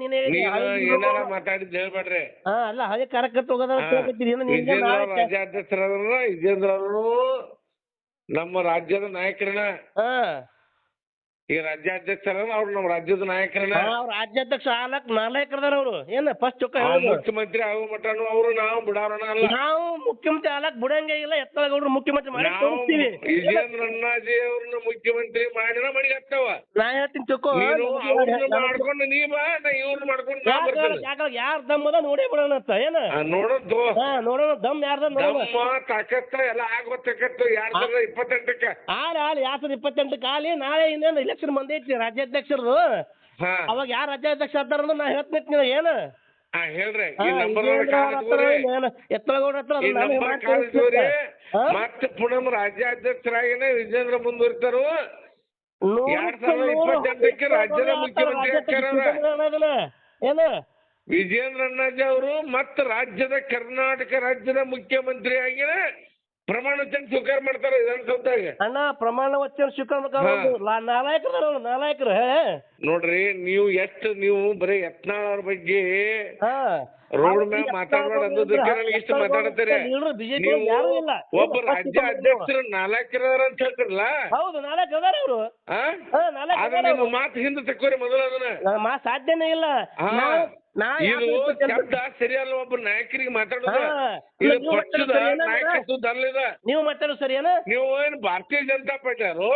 ಏನಾರ ಮಾತಾಡಿದ್ ಹೇಳ್ಬೇಡ್ರಿ
ಅಲ್ಲ ಹಳೆ ಕಾರ್ಯಕರ್ತ
ವಿಜೇಂದ್ರ ರಾಜ್ಯಾಧ್ಯಕ್ಷರಾದ್ರು ವಿಜೇಂದ್ರ ಅವರು ನಮ್ಮ ರಾಜ್ಯದ ನಾಯಕರನ್ನ ಈ ರಾಜ್ಯಾಧ್ಯಕ್ಷರ ಅವ್ರು ನಮ್ಮ ರಾಜ್ಯದ ನಾಯಕರನ್ನ
ರಾಜ್ಯಾಧ್ಯಕ್ಷ ಆಲಕ್ ನಾಯಕರದಾರ ಅವ್ರು ಏನ ಫಸ್ಟ್
ಮುಖ್ಯಮಂತ್ರಿ ಆಗೋ ಮಟನು ಅವ್ರು ನಾವು ಬಿಡೋಣ ಅಲ್ಲ
ನಾವು ಮುಖ್ಯಮಂತ್ರಿ ಆಲಕ್ ಬಿಡಂಗೇ ಇಲ್ಲ ಎತ್ತಳಗೌಡ್ರು ಮುಖ್ಯಮಂತ್ರಿ ಮಾಡಿ ತೋರಿಸ್ತೀವಿ
ವಿಜೇಂದ್ರ ಅಣ್ಣಾಜಿ ಅವ್ರನ್ನ ಮುಖ್ಯಮಂತ್ರಿ ಮಾಡಿನ ಮಡಿಗತ್ತವ
ನಾ ಹೇಳ್ತೀನಿ ತಿಳ್ಕೊ
ಅವ್ರನ್ನ ಮಾಡ್ಕೊಂಡು ನೀ ಬಾ ನಾ ಇವ್ರನ್ನ ಮಾಡ್ಕೊಂಡು
ಯಾರ ದಮ್ಮದ ನೋಡೇ ಬಿಡೋಣ ಅಂತ ಏನ
ನೋಡೋದು
ನೋಡೋಣ ದಮ್ ಯಾರ್ದ
ದಮ್ಮ ತಾಕತ್ತ ಎಲ್ಲ ಆಗೋತಕ್ಕತ್ತು 2028ಕ್ಕ
ಆಲಿ 2028 ಆಲಿ ನಾಳೆ ಇನ್ನೇನು ಎಲೆಕ್ಷನ್ ಬಂದೈತಿ ರಾಜ್ಯಾಧ್ಯಕ್ಷರದು ಅವಾಗ ಯಾರ ರಾಜ್ಯಾಧ್ಯಕ್ಷ ಆಗ್ತಾರ ನಾ ಹೇಳ್ತೀನಿ ಏನ
ಹೇಳ್ರಿ
ಎತ್ತಳಗೌಡ್ರ ಹತ್ರ
ಮತ್ತೆ ಪುನಃ ರಾಜ್ಯಾಧ್ಯಕ್ಷರಾಗಿನೇ ವಿಜೇಂದ್ರ ಮುಂದುವರಿತಾರು 2028ಕ್ಕೆ ರಾಜ್ಯದ ಮುಖ್ಯಮಂತ್ರಿ ಆಗ್ತಾರ
ಏನ
ವಿಜೇಂದ್ರ ಅಣ್ಣಾಜಿ ಅವರು ಮತ್ತೆ ರಾಜ್ಯದ ಕರ್ನಾಟಕ ರಾಜ್ಯದ ಮುಖ್ಯಮಂತ್ರಿ ಆಗಿನ ಪ್ರಮಾಣ ವಚನ ಸ್ವೀಕಾರ ಮಾಡ್ತಾರ ವಿಧಾನಸೌಧದಾಗ
ಅಣ್ಣ ಪ್ರಮಾಣ ವಚನ ಸ್ವೀಕಾರ ಮಾಡ್ತಾರ ನಾಲಾಯಕರು
ನೋಡ್ರಿ ನೀವು ಬರೀ ಯತ್ನಾಳ್ ಅವ್ರ ಬಗ್ಗೆ ರೋಡ್ ಮ್ಯಾಗ ಮಾತಾಡ್ಬೇಡ ಅನ್ನೋದಕ್ಕೆ ನನಗೆ ಇಷ್ಟು ಮಾತಾಡತ್ತೀರಿ ನೀವು ಒಬ್ಬ ರಾಜ್ಯ ಅಧ್ಯಕ್ಷರು ನಾಲ್ಕರ ಅಂತ ಹೇಳ್ತಿರಲ್ಲ
ಹೌದು ನಾಲ್ಕರ ಅವರು
ಆದ್ರೆ ನಿಮ್ಮ ಮಾತು ಹಿಂದೆ ತಕ್ಕೋರಿ ಮೊದಲು ಅದನ್ನ
ಸಾಧ್ಯನೇ ಇಲ್ಲ
ಇದು ಶಬ್ದ ಸರಿಯಲ್ಲ ಒಬ್ಬ ನಾಯಕರಿಗೆ ಮಾತಾಡೋದು ಇದು ಪಕ್ಷದ ನಾಯಕತ್ವದ ಅಲ್ಲಿದ
ನೀವು ಮಾತಾಡೋದು ಸರಿಯೇನ
ನೀವು ಏನು ಭಾರತೀಯ ಜನತಾ ಪಾರ್ಟಿ ಅವರು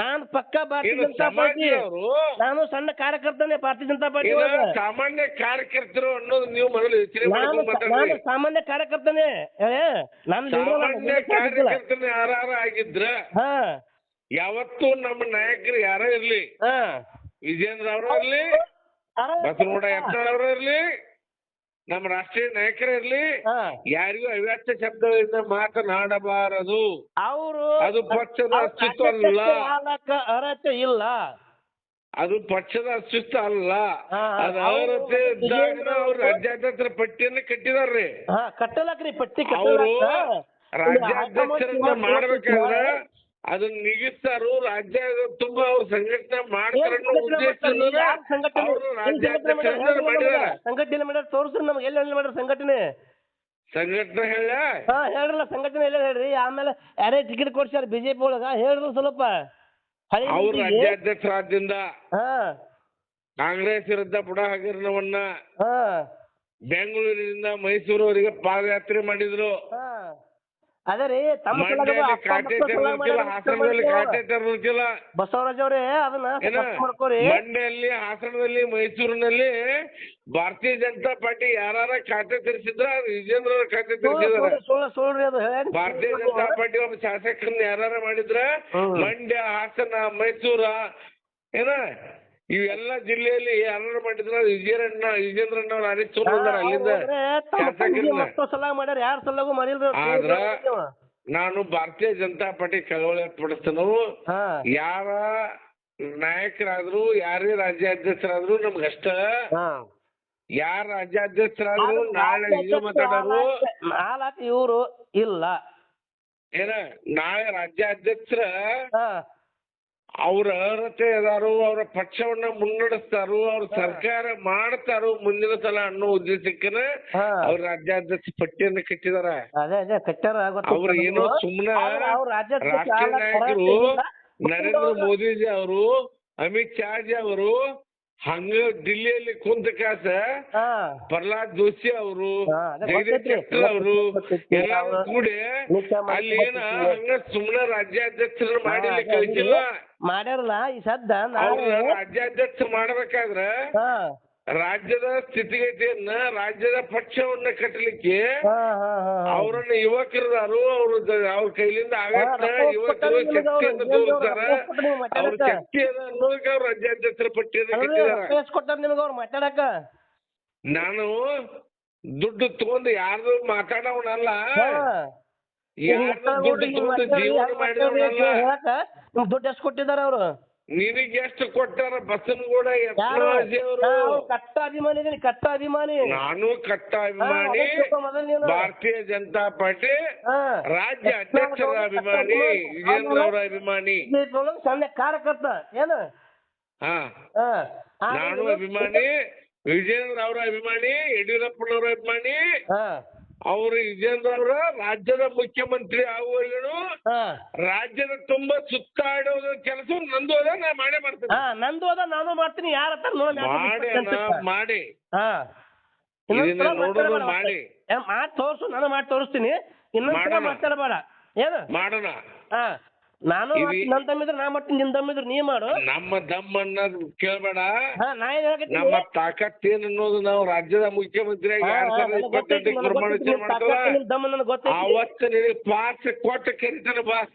ನಾನು ಪಕ್ಕ ಭಾರತೀಯ ಜನತಾ ಪಾರ್ಟಿ ಅವರು ನಾನು ಸಣ್ಣ ಕಾರ್ಯಕರ್ತನೇ ಭಾರತೀಯ ಜನತಾ ಪಾರ್ಟಿ
ಸಾಮಾನ್ಯ ಕಾರ್ಯಕರ್ತರು ಅನ್ನೋದು ನೀವು ಮೊದಲು
ನಾನು ಸಾಮಾನ್ಯ ಕಾರ್ಯಕರ್ತನೇ
ಸಾಮಾನ್ಯ ಕಾರ್ಯಕರ್ತನೇ ಯಾರು ಆಗಿದ್ರ ಯಾವತ್ತು ನಮ್ಮ ನಾಯಕರು ಯಾರ ಇರ್ಲಿ ವಿಜೇಂದ್ರ ಅವರು ಇರ್ಲಿ ಬಸವನಗೌಡ ಯತ್ನಾಳ್ ಅವರು ಇರ್ಲಿ ನಮ್ಮ ರಾಷ್ಟ್ರೀಯ ನಾಯಕರ ಇರ್ಲಿ ಯಾರಿಗೂ ಅವ್ಯಾಚ್ಯ ಶಬ್ದಗಳಿಂದ ಮಾತನಾಡಬಾರದು
ಅವರು
ಅದು ಪಕ್ಷದ ಅಸ್ತಿತ್ವ ಅಲ್ಲ
ಅರ್ಹತೆ ಇಲ್ಲ
ಅದು ಪಕ್ಷದ ಅಸ್ತಿತ್ವ ಅಲ್ಲ ಅದು ಅರ್ಹತೆ ಇದ್ದಾಗ ಅವ್ರು ರಾಜ್ಯಾಧ್ಯಕ್ಷರ ಪಟ್ಟಿಯನ್ನು ಕಟ್ಟಿದಾರ್ರಿ
ಕಟ್ಟಲಕ್ರಿ ಪಟ್ಟಿ
ಅವರು ರಾಜ್ಯಾಧ್ಯಕ್ಷರನ್ನ ಮಾಡ್ಬೇಕಾದ್ರೆ ಅದನ್ನ ನಿಗಿಸ್ತಾರು ರಾಜ್ಯ ತುಂಬಾ ಅವ್ರು ಸಂಘಟನೆ ಮಾಡ್ತಾರ ಅವರು ರಾಜ್ಯಾಧ್ಯಕ್ಷರ ಮಾಡಿದಾರ
ಸಂಘಟನೆ ಮಾಡ್ಯಾರ ತೋರಿಸ್ರಿ ನಮ್ಗೆ ಎಲ್ಲಿ ಮಾಡ್ಯಾರ ಸಂಘಟನೆ
ಹೇಳ
ಹೇಳ್ರಲ್ಲ ಸಂಘಟನೆ ಎಲ್ಲ ಹೇಳ್ರಿ ಆಮೇಲೆ ಯಾರೇ ಟಿಕೆಟ್ ಕೊಡ್ಸ್ಯಾರ ಬಿಜೆಪಿ ಒಳಗ ಹೇಳ್ರಿ ಸ್ವಲ್ಪ
ಅವ್ರು ರಾಜ್ಯಾಧ್ಯಕ್ಷರಾದ್ರಿಂದ ಕಾಂಗ್ರೆಸ್ ವಿರುದ್ಧ ಬುಡ ಹಗರಣವನ್ನ ಬೆಂಗಳೂರಿನಿಂದ ಮೈಸೂರವರೆಗೆ ಪಾದಯಾತ್ರೆ ಮಾಡಿದ್ರು
ಅದೇ ರೀ ಬಸವರಾಜ್ ಅವ್ರೆ ಅದನ್ನ
ಮಂಡ್ಯಲ್ಲಿ ಹಾಸನದಲ್ಲಿ ಮೈಸೂರಿನಲ್ಲಿ ಭಾರತೀಯ ಜನತಾ ಪಾರ್ಟಿ ಯಾರ ಖಾತೆ ತೆರೆಸಿದ್ರ ವಿಜೇಂದ್ರ ಅವ್ರ ಖಾತೆ ತೆರೆಸಿದಾರೆ ಭಾರತೀಯ ಜನತಾ ಪಾರ್ಟಿ ಒಬ್ಬ ಶಾಸಕರನ್ನ ಯಾರ ಮಾಡಿದ್ರ ಮಂಡ್ಯ ಹಾಸನ ಮೈಸೂರ ಏನ ಇವೆಲ್ಲ ಜಿಲ್ಲೆಯಲ್ಲಿ ಯಾರು ಮಾಡಿದ್ರ ವಿಜೇಂದ್ರಣ್ಣ ಅವ್ರ ಅನಿಸ್ಕೊಂಡ್ರ ಅಲ್ಲಿಂದ ಆದ್ರ ನಾನು ಭಾರತೀಯ ಜನತಾ ಪಾರ್ಟಿ ಕಳವಳಿ ಪಡಿಸ್ತೇನೆ ಯಾರ ನಾಯಕರಾದ್ರು ಯಾರೇ ರಾಜ್ಯಾಧ್ಯಕ್ಷರಾದ್ರು ನಮ್ಗಷ್ಟ ಯಾರ ರಾಜ್ಯಾಧ್ಯಕ್ಷರಾದ್ರು ನಾಳೆ ಹಿಂಗ ಮಾತಾಡೋರು
ಇವರು ಇಲ್ಲ
ಏನ ನಾಳೆ ರಾಜ್ಯಾಧ್ಯಕ್ಷರ ಅವ್ರ ಅರ್ಹತೆ ಅದಾರು ಅವ್ರ ಪಕ್ಷವನ್ನ ಮುನ್ನಡೆಸ್ತಾರು ಅವ್ರ ಸರ್ಕಾರ ಮಾಡ್ತಾರು ಮುಂದಿನ ಸಲ ಅನ್ನೋ ಉದ್ದೇಶಕ್ಕನ ಅವ್ರ ರಾಜ್ಯಾಧ್ಯಕ್ಷ ಪಟ್ಟಿಯನ್ನ ಕಟ್ಟಿದಾರ ಅವ್ರ ಏನೋ ಸುಮ್ನ ರಾಷ್ಟ್ರೀಯ ನಾಯಕರು ನರೇಂದ್ರ ಮೋದಿಜಿ ಅವರು ಅಮಿತ್ ಶಾಜಿ ಅವರು ಹಂಗ ಡಿಲ್ಲಿಯಲ್ಲಿ ಕುಂತ ಕಾಸ ಪ್ರಹ್ಲಾದ್ ಜೋಶಿ ಅವರು ಜಗದೀಶ್ ಶೆಟ್ಟರ್ ಅವರು ಎಲ್ಲಾರು ಕೂಡಿ ಅಲ್ಲಿ ಏನ ಹಂಗ ಸುಮ್ನೆ ರಾಜ್ಯಾಧ್ಯಕ್ಷರನ್ನ ಮಾಡಿಲ್ಲ ಕಳಿಸಿಲ್ಲ
ಮಾಡ್ಯಾರಲ್ಲ ಈ ಸದ್ದ
ರಾಜ್ಯಾಧ್ಯಕ್ಷ ಮಾಡ್ಬೇಕಾದ್ರ ರಾಜ್ಯದ ಸ್ಥಿತಿಗತಿಯನ್ನ ರಾಜ್ಯದ ಪಕ್ಷವನ್ನ ಕಟ್ಟಲಿಕ್ಕೆ ಅವರನ್ನ ಯುವಕರದಾರು ಅವ್ರ ಕೈಲಿಂದ ಆಗತ್ತ ಯುವಕರು ಶಕ್ತಿಯನ್ನು ತೋರಿಸ್ತಾರ ಅವ್ರ ಶಕ್ತಿ ಅದ ಅನ್ನೋದಕ್ಕೆ ಅವ್ರು ರಾಜ್ಯಾಧ್ಯಕ್ಷರ ಪಟ್ಟಿಯನ್ನು ಕಟ್ಟಿದಾರ.
ಕೊಟ್ಟಾರ ನಿಮ್ಗ ಅವ್ರು ಮಾತಾಡಕ.
ನಾನು ದುಡ್ಡು ತಗೊಂಡು ಯಾರ್ದು ಮಾತಾಡೋನಲ್ಲ, ಯಾರ್ದು ದುಡ್ಡು ತಗೊಂಡು ಜೀವನ ಮಾಡಿದವನಲ್ಲ.
ದುಡ್ಡು ಎಷ್ಟು ಕೊಟ್ಟಿದಾರ ಅವ್ರು?
ನಿನಗೆ ಎಷ್ಟು ಕೊಟ್ಟಾರ? ಬಸನಗೌಡ ಯತ್ನಾಳ್ ಅವರು.
ಕಟ್ಟ ಅಭಿಮಾನಿ ಇದೀನಿ, ಕಟ್ಟ ಅಭಿಮಾನಿ.
ನಾನು ಕಟ್ಟ ಅಭಿಮಾನಿ, ಭಾರತೀಯ ಜನತಾ ಪಾರ್ಟಿ ರಾಜ್ಯ ಅಧ್ಯಕ್ಷರ ಅಭಿಮಾನಿ, ವಿಜೇಂದ್ರ ಅವರ ಅಭಿಮಾನಿ,
ಸಣ್ಣ ಕಾರ್ಯಕರ್ತ ಏನು.
ನಾನು ಅಭಿಮಾನಿ, ವಿಜೇಂದ್ರ ಅವರ ಅಭಿಮಾನಿ, ಯಡಿಯೂರಪ್ಪನವರ ಅಭಿಮಾನಿ. ಅವರು ವಿಜೇಂದ್ರ ಅವರ ರಾಜ್ಯದ ಮುಖ್ಯಮಂತ್ರಿ ಆಗುವವರೆಗೂ ರಾಜ್ಯದ ತುಂಬಾ ಸುತ್ತಾಡೋದ ಕೆಲಸ ನಂದು ಅದ, ನಾ ಮಾಡೇ ಮಾಡ್ತೀನಿ.
ನಂದು ಅದ, ನಾನು ಮಾಡ್ತೀನಿ. ಯಾರ
ಮಾಡಿ ನೋಡೋದು ಮಾಡಿ
ತೋರ್ಸು, ನಾನು ಮಾಡಿ ತೋರಿಸ್ತೀನಿ. ಇನ್ನೊಂದ್ಸಲ ಮಾತಾಡಬೇಡ ಏನು
ಮಾಡೋಣ.
ನಾನು ನನ್ ತಮ್ಮಿದ್ರೆ ನಾ ಮಾಡ್ತೀನಿ, ನಿನ್ ತಮ್ಮಿದ್ರೆ ನೀ ಮಾಡು.
ನಮ್ಮ ದಮ್ ಅನ್ನೋದು ಕೇಳ್ಬೇಡ, ನಮ್ಮ ತಾಕತ್ ಏನ್ ಅನ್ನೋದು ನಾವು ರಾಜ್ಯದ ಮುಖ್ಯಮಂತ್ರಿಯಾಗಿ 2028 ಪ್ರಮಾಣವಚನ ಮಾಡ್ತಾರ ಅವತ್ತು ನಿನಗೆ ಪಾಸ್ ಕೊಟ್ಟು ಕರಿತಾನೆ ಬಾಸ್.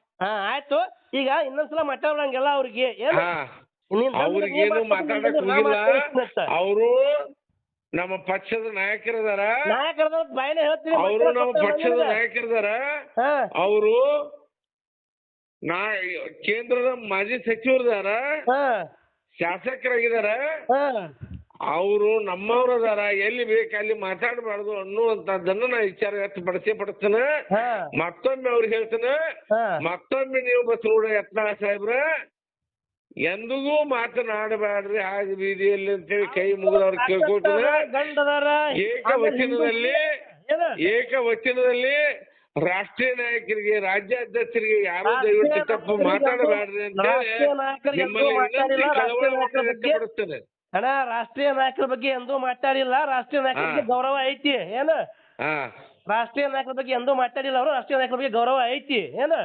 ಆಯ್ತು. ಈಗ ಇನ್ನೊಂದ್ಸಲ ಮಾತಾಡಂಗೆಲ್ಲ ಅವ್ರಿಗೆ
ಅವ್ರಿಗೇನು ಮಾತಾಡಕ್ ಹೋಗಿಲ್ಲ. ಅವರು ನಮ್ಮ ಪಕ್ಷದ ನಾಯಕರದಾರ, ಅವರು ನಮ್ಮ ಪಕ್ಷದ ನಾಯಕರದಾರ. ಅವರು ಕೇಂದ್ರದ ಮಾಜಿ ಸಚಿವರದಾರ, ಶಾಸಕರಾಗಿದಾರ. ಅವರು ನಮ್ಮವ್ರದಾರ, ಎಲ್ಲಿ ಬೇಕು ಅಲ್ಲಿ ಮಾತಾಡಬಾರ್ದು ಅನ್ನುವಂತದ್ದನ್ನ ನಾ ವಿಚಾರ ವ್ಯಕ್ತಪಡಿಸ್ತೇನೆ. ಮತ್ತೊಮ್ಮೆ ಅವ್ರಿಗೆ ಹೇಳ್ತೇನೆ, ಮತ್ತೊಮ್ಮೆ ನೀವು ಬಸನಗೌಡ ಯತ್ನಾಳ್ ಸಾಹೇಬ್ರ ಎಂದಿಗೂ ಮಾತನಾಡಬೇಡ್ರಿ ಹಾಗೆ ಬೀದಿಯಲ್ಲಿ ಅಂತೇಳಿ ಕೈ ಮುಗಿದವ್ರು ಕೇಳ್ಕೊಳ್ತೇನೆ. ಏಕವಚನದಲ್ಲಿ ರಾಷ್ಟ್ರೀಯ ನಾಯಕರಿಗೆ, ರಾಜ್ಯಾಧ್ಯಕ್ಷರಿಗೆ ಯಾರು ದಯವಿಟ್ಟು ತಪ್ಪು ಮಾತಾಡಬೇಡ್ರಿ ಅಂತ ನಿಮ್ಮಲ್ಲಿ ವಿನಂತಿ, ಕಳವಳ ವ್ಯಕ್ತಪಡಿಸ್ತೇನೆ.
ಅಣ್ಣ, ರಾಷ್ಟ್ರೀಯ ನಾಯಕರ ಬಗ್ಗೆ ಎಂದೂ ಮಾತಾಡಿಲ್ಲ. ರಾಷ್ಟ್ರೀಯ ನಾಯಕರ ಬಗ್ಗೆ ಗೌರವ ಐತಿ ಏನು. ರಾಷ್ಟ್ರೀಯ ನಾಯಕರ ಬಗ್ಗೆ ಎಂದೂ ಮಾತಾಡಿಲ್ಲ ಅವರು. ರಾಷ್ಟ್ರೀಯ ನಾಯಕರ ಬಗ್ಗೆ ಗೌರವ ಐತಿ ಏನು.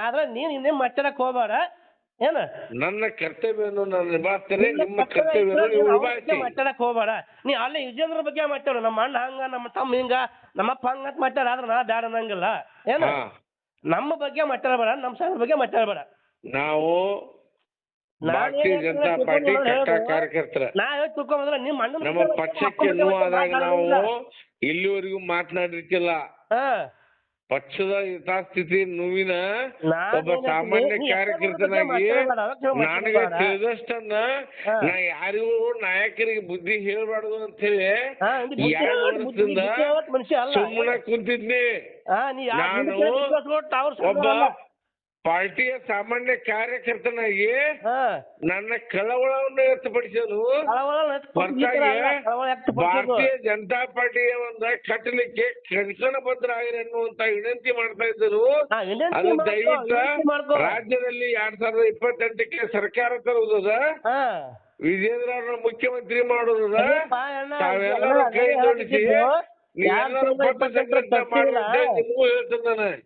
ಆದ್ರೆ ನೀನ್ ಇನ್ನೇನ್ ಮಾತಾಡಕ್ ಹೋಗ್ಬೇಡ ಏನು.
ನನ್ನ ಕರ್ತವ್ಯವನ್ನು ನಾನು ನಿಭಾಯಿಸ್ತೇನೆ, ನಿಮ್ಮ ಕರ್ತವ್ಯವನ್ನು ನೀವು ನಿಭಾಯಿಸಿ.
ಮಾತಾಡಕ್ ಹೋಗ್ಬೇಡ ನೀ. ಅಲ್ಲೇ ವಿಜೇಂದ್ರ ಬಗ್ಗೆ ಮಾತಾಡು. ನಮ್ಮ ಅಣ್ಣ ಹಂಗ, ನಮ್ಮ ತಮ್ಮ ಹಿಂಗ, ನಮ್ಮಪ್ಪ ಹಂಗ ಅಂತ ಮಾತಾಡ. ಆದ್ರೆ ನಾ ಬ್ಯಾಡ ಅನ್ನಂಗಿಲ್ಲ ಏನು. ನಮ್ಮ ಬಗ್ಗೆ ಮಾತಾಡಬೇಡ, ನಮ್ಮ ಸಾಹೇಬ್ರ ಬಗ್ಗೆ ಮಾತಾಡಬೇಡ.
ನಾವು ಭಾರತೀಯ ಜನತಾ ಪಾರ್ಟಿ ಕಟ್ಟ ಕಾರ್ಯಕರ್ತರ. ನಮ್ಮ ಪಕ್ಷಕ್ಕೆ ನೋವಾದಾಗ ನಾವು ಇಲ್ಲಿವರೆಗೂ ಮಾತನಾಡಿರ್ಕಿಲ್ಲ. ಪಕ್ಷದ ಯಥಾಸ್ಥಿತಿ ನೋವಿನ ಒಬ್ಬ ಸಾಮಾನ್ಯ ಕಾರ್ಯಕರ್ತನಾಗಿ ನನಗೆ ತಿಳಿದಷ್ಟನ್ನ ನಾ ಯಾರಿಗೂ ನಾಯಕರಿಗೆ ಬುದ್ಧಿ ಹೇಳ್ಬಾರ್ದು ಅಂತ ಹೇಳಿ 2 ವರ್ಷದಿಂದ ಸುಮ್ಮನೆ ಕುಂತಿದ್ನಿ. ನಾನು ಒಬ್ಬ ಪಾರ್ಟಿಯ ಸಾಮಾನ್ಯ ಕಾರ್ಯಕರ್ತನಾಗಿ ನನ್ನ ಕಳವಳವನ್ನು ವ್ಯಕ್ತಪಡಿಸಲು ಭಾರತೀಯ ಜನತಾ ಪಾರ್ಟಿಯ ಕಟ್ಟಲಿಕ್ಕೆ ಕಣಬದ್ಧರಾಗಿರಿ ಅನ್ನುವಂತ ವಿನಂತಿ ಮಾಡ್ತಾ ಇದ್ದರು. ಅದು ದಯವಿಟ್ಟು ರಾಜ್ಯದಲ್ಲಿ 2028ಕ್ಕೆ ಸರ್ಕಾರ ತರುವುದದ, ವಿಜೇಂದ್ರ ಅವ್ರನ್ನ ಮುಖ್ಯಮಂತ್ರಿ ಮಾಡೋದದ, ತಾವೆಲ್ಲರೂ ಕೈ ಜೋಡಿಸಿ ನೀವೆಲ್ಲರೂ ಪಟ್ಟು ಸಂಘಟನೆ ಮಾಡುವಂತೆ ನಿಮಗೂ ಹೇಳ್ತೇನೆ ನಾನು.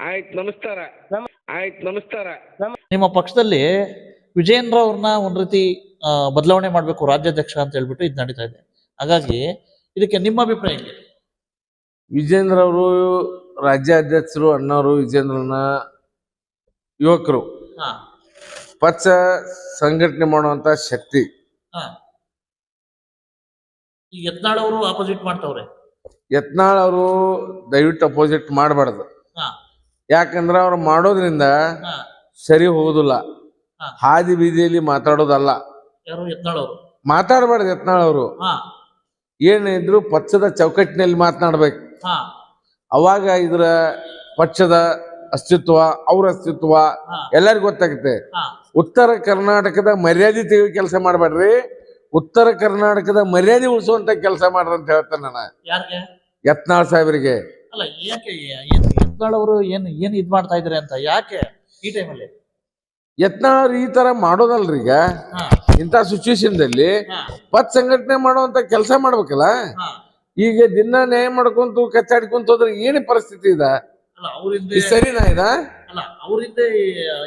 ಆಯ್ತು, ನಮಸ್ಕಾರ.
ನಿಮ್ಮ ಪಕ್ಷದಲ್ಲಿ ವಿಜೇಂದ್ರ ಅವ್ರನ್ನ ಒಂದ್ ರೀತಿ ಬದಲಾವಣೆ ಮಾಡ್ಬೇಕು ರಾಜ್ಯಾಧ್ಯಕ್ಷ ಅಂತ ಹೇಳ್ಬಿಟ್ಟು ಇದು ನಡೀತಾ ಇದೆ. ಹಾಗಾಗಿ ಇದಕ್ಕೆ ನಿಮ್ಮ ಅಭಿಪ್ರಾಯ ಏನು?
ವಿಜೇಂದ್ರ ಅವರು ರಾಜ್ಯಾಧ್ಯಕ್ಷರು, ಅಣ್ಣವರು ವಿಜೇಂದ್ರನ ಯುವಕರು, ಪಕ್ಷ ಸಂಘಟನೆ ಮಾಡುವಂತ ಶಕ್ತಿ.
ಈಗ ಯತ್ನಾಳ್ ಅವರು ಆಪೋಸಿಟ್ ಮಾಡ್ತಾವ್ರೆ.
ಯತ್ನಾಳ್ ಅವರು ದಯವಿಟ್ಟು ಅಪೋಸಿಟ್ ಮಾಡಬಾರ್ದು. ಯಾಕಂದ್ರೆ ಅವ್ರು ಮಾಡೋದ್ರಿಂದ ಸರಿ ಹೋಗುದಿಲ್ಲ. ಹಾದಿ ಬೀದಿಯಲ್ಲಿ ಮಾತಾಡೋದಲ್ಲ, ಮಾತಾಡಬಾರ್ದು. ಯತ್ನಾಳ್ ಅವರು ಏನಿದ್ರು ಪಕ್ಷದ ಚೌಕಟ್ಟಿನಲ್ಲಿ ಮಾತನಾಡ್ಬೇಕು. ಅವಾಗ ಇದ್ರ ಪಕ್ಷದ ಅಸ್ತಿತ್ವ, ಅವ್ರ ಅಸ್ತಿತ್ವ ಎಲ್ಲರಿಗೂ ಗೊತ್ತಾಗುತ್ತೆ. ಉತ್ತರ ಕರ್ನಾಟಕದ ಮರ್ಯಾದೆ ತೆಗೆಯುವ ಕೆಲಸ ಮಾಡಬೇಡ್ರಿ, ಉತ್ತರ ಕರ್ನಾಟಕದ ಮರ್ಯಾದೆ ಉಳಿಸುವಂತ ಕೆಲಸ ಮಾಡ್ರಿ ಅಂತ ಹೇಳ್ತೇನೆ ನಾನು ಯತ್ನಾಳ್ ಸಾಹೇಬರಿಗೆ.
ಅಲ್ಲ, ಯಾಕೆ ಯತ್ನಾಳ್ ಅವರು ಏನ್ ಇದ್ ಮಾಡ್ತಾ ಇದಾರೆ ಅಂತ ಯಾಕೆ ಈ ಟೈಮಲ್ಲಿ?
ಯತ್ನಾಳ್ ಈ ತರ ಮಾಡೋದಲ್ರಿ. ಈಗ ಇಂಥ ಸಿಚುವೇಶನ್ದಲ್ಲಿ ಪಕ್ಷ ಸಂಘಟನೆ ಮಾಡುವಂತ ಕೆಲಸ ಮಾಡ್ಬೇಕಲ್ಲ. ಈಗ ದಿನ ನ್ಯಾಯ ಮಾಡ್ಕೊಂತು ಕಚ್ಚಾಡ್ಕೊಂತ ಹೋದ್ರೆ ಏನೇ ಪರಿಸ್ಥಿತಿ ಇದೆ? ಸರಿನಾ ಇದ?
ಅವರಿಂದ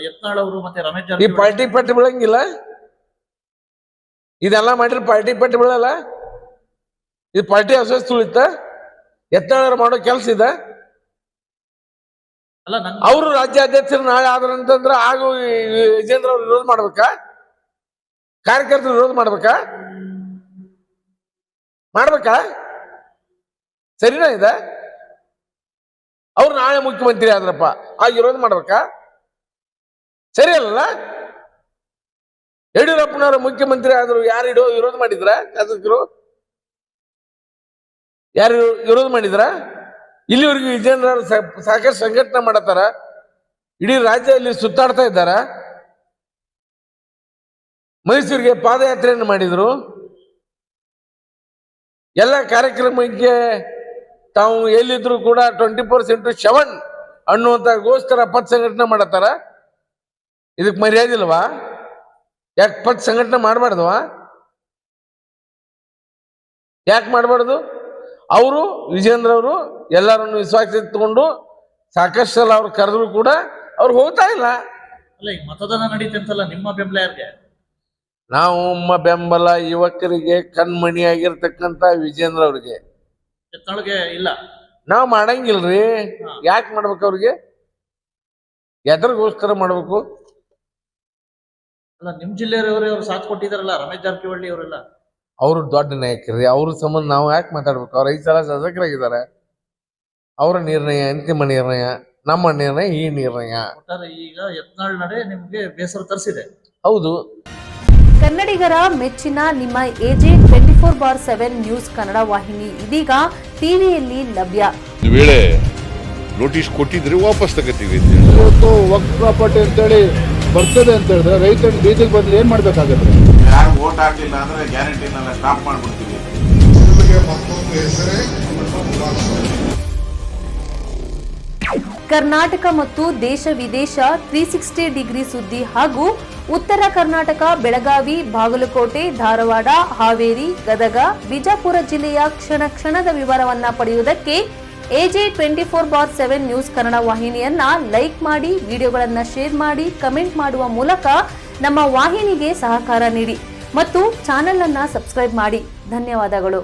ಯತ್ನಾಳ್ ಅವರು ಮತ್ತೆ ರಮೇಶ್
ಈ ಪಾರ್ಟಿ ಪಟ್ಟಿ ಬೆಳಂಗಿಲ್ಲ. ಇದೆಲ್ಲ ಮಾಡಿದ್ರೆ ಪಾರ್ಟಿ ಪಟ್ಟಿ ಬೀಳಲ್ಲ. ಇದು ಪಾರ್ಟಿ ಅಸ್ವಸ್ಥ ಉಳಿತ. ಯತ್ನಾಳ್ ಮಾಡೋ ಕೆಲಸ ಇದೆ.
ಅಲ್ಲ
ಅವರು ರಾಜ್ಯಾಧ್ಯಕ್ಷರು ನಾಳೆ ಆದ್ರಂತಂದ್ರೆ ಆಗ ವಿಜೇಂದ್ರ ಅವ್ರು ವಿರೋಧ ಮಾಡ್ಬೇಕಾ? ಕಾರ್ಯಕರ್ತರು ವಿರೋಧ ಮಾಡ್ಬೇಕಾ? ಸರಿನಾ ಇದೆ? ಅವ್ರು ನಾಳೆ ಮುಖ್ಯಮಂತ್ರಿ ಆದ್ರಪ್ಪ ಆಗ ವಿರೋಧ ಮಾಡ್ಬೇಕಾ? ಸರಿ ಅಲ್ಲ? ಯಡಿಯೂರಪ್ಪನವರು ಮುಖ್ಯಮಂತ್ರಿ ಆದ್ರು ಯಾರು ವಿರೋಧ ಮಾಡಿದ್ರ? ಶಾಸಕರು ಯಾರು ವಿರೋಧ ಮಾಡಿದ್ರ? ಇಲ್ಲಿವರೆಗೂ ವಿಜೇಂದ್ರ ಅವರು ಸಾಕಷ್ಟು ಸಂಘಟನೆ ಮಾಡತ್ತಾರ. ಇಡೀ ರಾಜ್ಯದಲ್ಲಿ ಸುತ್ತಾಡ್ತಾ ಇದ್ದಾರ. ಮೈಸೂರಿಗೆ ಪಾದಯಾತ್ರೆಯನ್ನು ಮಾಡಿದ್ರು. ಎಲ್ಲ ಕಾರ್ಯಕ್ರಮಕ್ಕೆ ತಾವು ಎಲ್ಲಿದ್ರು ಕೂಡ 24/7 ಅನ್ನುವಂತ ಗೋಸ್ಕರ ಪಥ ಸಂಘಟನೆ ಮಾಡತ್ತಾರ. ಇದಕ್ಕೆ ಮರ್ಯಾದೆ ಇಲ್ವಾ? ಯಾಕೆ ಪಥ ಸಂಘಟನೆ ಮಾಡಬಾರ್ದವಾ? ಯಾಕೆ ಮಾಡಬಾರ್ದು? ಅವರು ವಿಜೇಂದ್ರ ಅವರು ಎಲ್ಲರನ್ನು ವಿಶ್ವಾಸ ತಗೊಂಡು ಸಾಕಷ್ಟು ಸಲ ಅವ್ರು ಕರೆದ್ರು ಕೂಡ ಅವ್ರು ಹೋಗ್ತಾ ಇಲ್ಲ.
ಅಲ್ಲ ಈಗ ಮತದಾನ ನಡೀತಂತಲ್ಲ, ನಿಮ್ಮ ಬೆಂಬಲ ಯಾರಿಗೆ?
ನಮ್ಮ ಬೆಂಬಲ ಯುವಕರಿಗೆ ಕಣ್ಮಣಿಯಾಗಿರ್ತಕ್ಕಂಥ ವಿಜೇಂದ್ರ ಅವ್ರಿಗೆ.
ಯತ್ನಾಳ್ಗೆ ಇಲ್ಲ.
ನಾವು ಮಾಡಂಗಿಲ್ರಿ. ಯಾಕೆ ಮಾಡ್ಬೇಕು? ಅವ್ರಿಗೆ ಎದ್ರಿಗೋಸ್ಕರ ಮಾಡ್ಬೇಕು?
ಅಲ್ಲ ನಿಮ್ ಜಿಲ್ಲೆಯವರು ಅವ್ರು ಸಾಥ್ ಕೊಟ್ಟಿದಾರಲ್ಲ, ರಮೇಶ್ ಜಾರಕಿಹೊಳಿ ಅವರೆಲ್ಲ.
ಅವರು ದೊಡ್ಡ ನಾಯಕರಿ. ಅವ್ರ ಸಂಬಂಧ ನಾವು ಯಾಕೆ ಮಾತಾಡ್ಬೇಕು? ಅವ್ರು 5 ಸಲ ಶಾಸಕರಾಗಿದ್ದಾರೆ. ಅವರ ನಿರ್ಣಯ ಅಂತಿಮ ನಿರ್ಣಯ. ನಮ್ಮ ನಿರ್ಣಯ ಈ ನಿರ್ಣಯ.
ಒಟ್ಟಾರೆ ಈಗ ಯತ್ನಾಳ್ ನಡೆ ನಿಮ್ಗೆ ಬೇಸರ ತರಿಸಿದೆ.
ಹೌದು.
ಕನ್ನಡಿಗರ ಮೆಚ್ಚಿನ ನಿಮ್ಮ AJ 24/7 ನ್ಯೂಸ್ ಕನ್ನಡ ವಾಹಿನಿ ಇದೀಗ ಟಿವಿಯಲ್ಲಿ ಲಭ್ಯ.
ಒಂದು ವೇಳೆ ನೋಟಿಸ್ ಕೊಟ್ಟಿದ್ರೆ ವಾಪಸ್ ತಗೋತೀವಿ.
ಇವತ್ತು ವಕ್ಫ್ ಪ್ರಾಪರ್ಟಿ ಅಂತೇಳಿ ಬರ್ತದೆ ಅಂತ ಹೇಳಿದ್ರೆ ರೈತರು ಬೀದಿಗೆ ಬಂದ್ರೆ ಏನ್ ಮಾಡ್ಬೇಕಾಗತ್ತೆ?
ಯಾರು ವೋಟ್ ಹಾಕ್ಲಿಲ್ಲ ಅಂದ್ರೆ ಗ್ಯಾರಂಟಿನೆಲ್ಲ ಸ್ಟಾಪ್ ಮಾಡ್ಬಿಡ್ತೀವಿ.
ಕರ್ನಾಟಕ ಮತ್ತು ದೇಶ ವಿದೇಶ 360 ಡಿಗ್ರಿ ಸುದ್ದಿ ಹಾಗೂ ಉತ್ತರ ಕರ್ನಾಟಕ, ಬೆಳಗಾವಿ, ಬಾಗಲಕೋಟೆ, ಧಾರವಾಡ, ಹಾವೇರಿ, ಗದಗ, ಬಿಜಾಪುರ ಜಿಲ್ಲೆಯ ಕ್ಷಣ ಕ್ಷಣದ ವಿವರವನ್ನ ಪಡೆಯುವುದಕ್ಕೆ AJ 24/7 ನ್ಯೂಸ್ ಕನ್ನಡ ವಾಹಿನಿಯನ್ನ ಲೈಕ್ ಮಾಡಿ, ವಿಡಿಯೋಗಳನ್ನ ಶೇರ್ ಮಾಡಿ, ಕಮೆಂಟ್ ಮಾಡುವ ಮೂಲಕ ನಮ್ಮ ವಾಹಿನಿಗೆ ಸಹಕಾರ ನೀಡಿ ಮತ್ತು ಚಾನೆಲ್ ಅನ್ನ ಸಬ್ಸ್ಕ್ರೈಬ್ ಮಾಡಿ. ಧನ್ಯವಾದಗಳು.